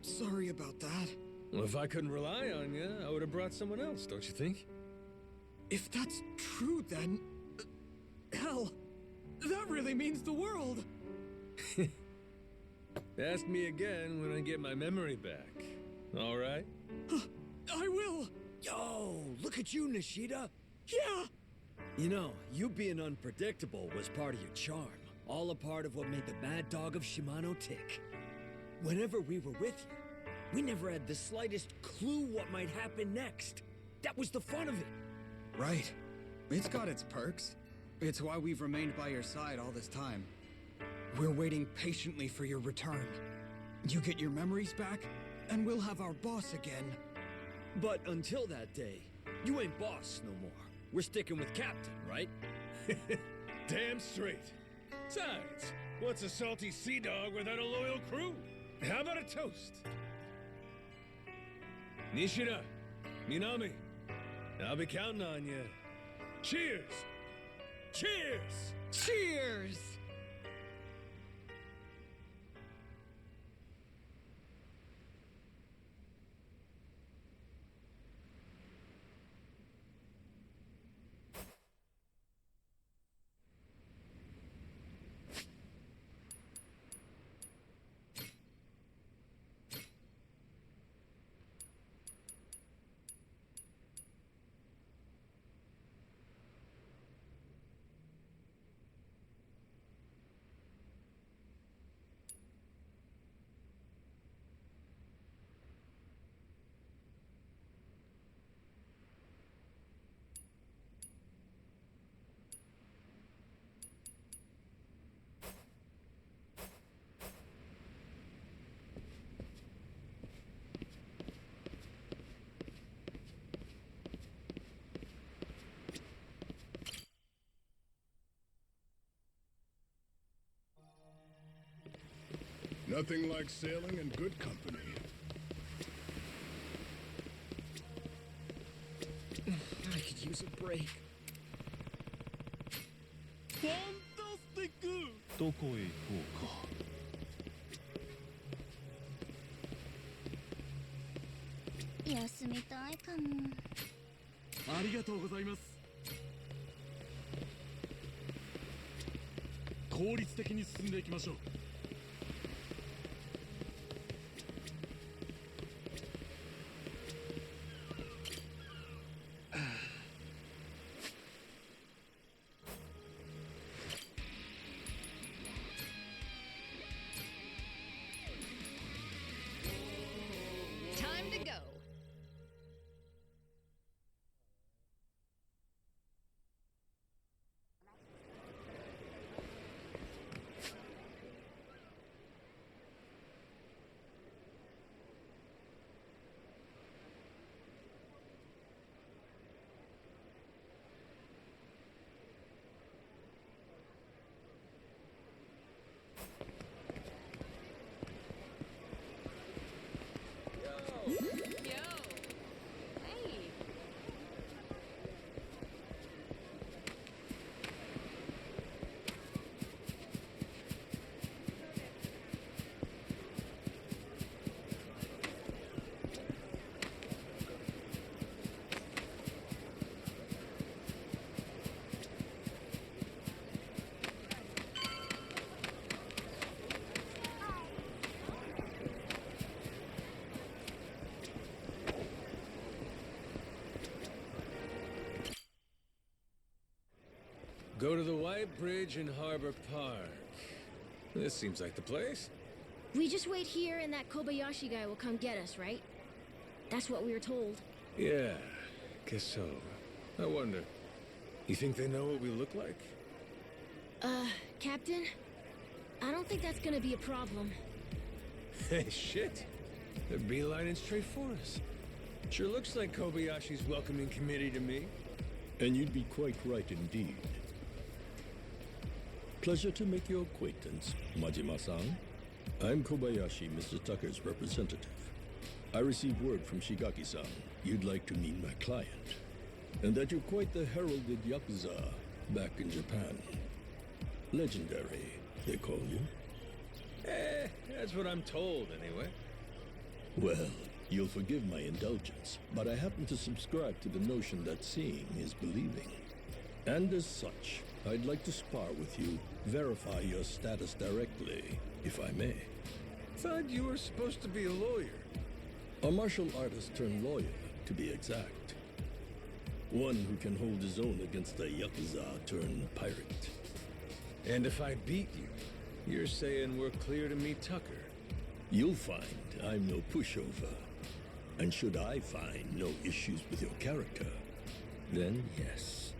[SPEAKER 4] Sorry about that.
[SPEAKER 5] Well, if I couldn't rely on you, I would have brought someone else, don't you think?
[SPEAKER 4] If that's true, then... hell, that really means the world!
[SPEAKER 5] Ask me again when I get my memory back. All right?
[SPEAKER 4] I will!
[SPEAKER 3] Yo, look at you, Nishida.
[SPEAKER 4] Yeah!
[SPEAKER 3] You know, you being unpredictable was part of your charm. All a part of what made the mad dog of Shimano tick. Whenever we were with you, we never had the slightest clue what might happen next. That was the fun of it.
[SPEAKER 4] Right. It's got its perks. It's why we've remained by your side all this time. We're waiting patiently for your return. You get your memories back, and we'll have our boss again.
[SPEAKER 3] But until that day, you ain't boss no more. We're sticking with Captain, right?
[SPEAKER 5] Damn straight. Besides, what's a salty sea dog without a loyal crew? How about a toast? Nishida, Minami, I'll be counting on you. Cheers! Cheers!
[SPEAKER 4] Cheers!
[SPEAKER 7] Nothing like sailing in good company.
[SPEAKER 4] I could use a break. Fantastic!
[SPEAKER 13] どこへ行こうか。
[SPEAKER 2] 休みたいかも。
[SPEAKER 4] ありがとうございます。効率的に進んでいきましょう。
[SPEAKER 12] Time to go. Yo. Hey.
[SPEAKER 5] Go to the White Bridge in Harbor Park. This seems like the place.
[SPEAKER 2] We just wait here and that Kobayashi guy will come get us, right? That's what we were told.
[SPEAKER 5] Yeah, guess so. I wonder, you think they know what we look like?
[SPEAKER 2] Captain? I don't think that's gonna be a problem.
[SPEAKER 5] Hey, shit. They're beelining straight for us. Sure looks like Kobayashi's welcoming committee to me.
[SPEAKER 14] And you'd be quite right indeed. Pleasure to make your acquaintance, Majima-san. I'm Kobayashi, Mr. Tucker's representative. I received word from Shigaki-san you'd like to meet my client, and that you're quite the heralded yakuza back in Japan. Legendary, they call you.
[SPEAKER 5] That's what I'm told, anyway.
[SPEAKER 14] Well, you'll forgive my indulgence, but I happen to subscribe to the notion that seeing is believing. And as such, I'd like to spar with you, verify your status directly, if I may.
[SPEAKER 5] Thought you were supposed to be a lawyer.
[SPEAKER 14] A martial artist turned lawyer, to be exact. One who can hold his own against a yakuza turned pirate.
[SPEAKER 5] And if I beat you, you're saying we're clear to meet Tucker?
[SPEAKER 14] You'll find I'm no pushover. And should I find no issues with your character, then yes,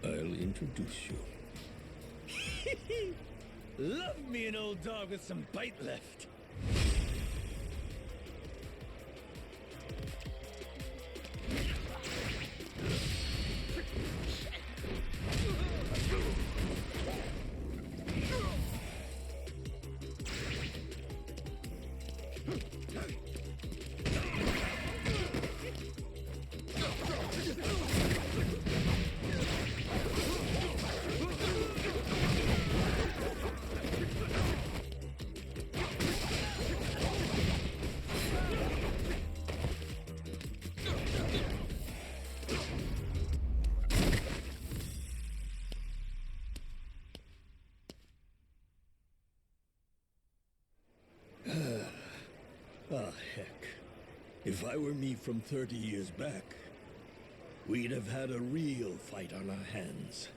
[SPEAKER 14] I'll introduce you.
[SPEAKER 5] Love me an old dog with some bite left.
[SPEAKER 14] Ah, heck. If I were me from 30 years back, we'd have had a real fight on our hands.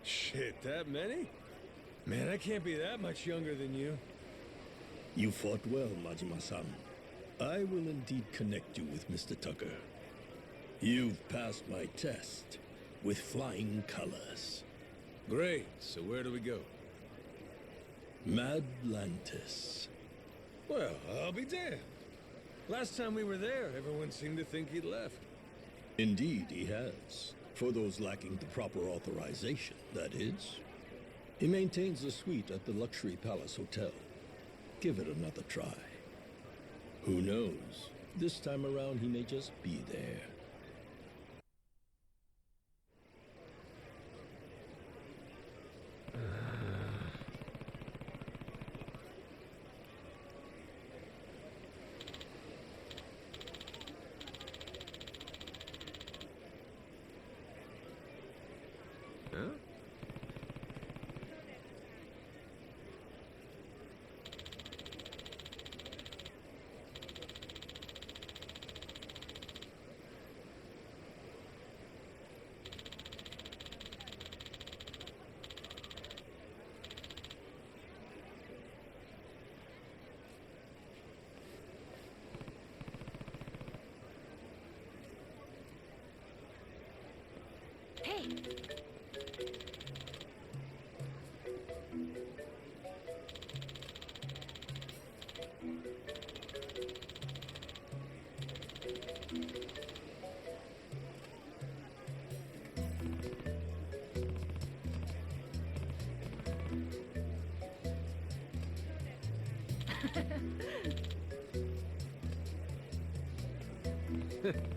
[SPEAKER 5] Shit, that many? Man, I can't be that much younger than you.
[SPEAKER 14] You fought well, Majima-san. I will indeed connect you with Mr. Tucker. You've passed my test with flying colors.
[SPEAKER 5] Great, so where do we go?
[SPEAKER 14] Madlantis.
[SPEAKER 5] Well, I'll be damned. Last time we were there, everyone seemed to think he'd left.
[SPEAKER 14] Indeed, he has. For those lacking the proper authorization, that is. He maintains a suite at the Luxury Palace Hotel. Give it another try. Who knows? This time around, he may just be there.
[SPEAKER 2] Hey!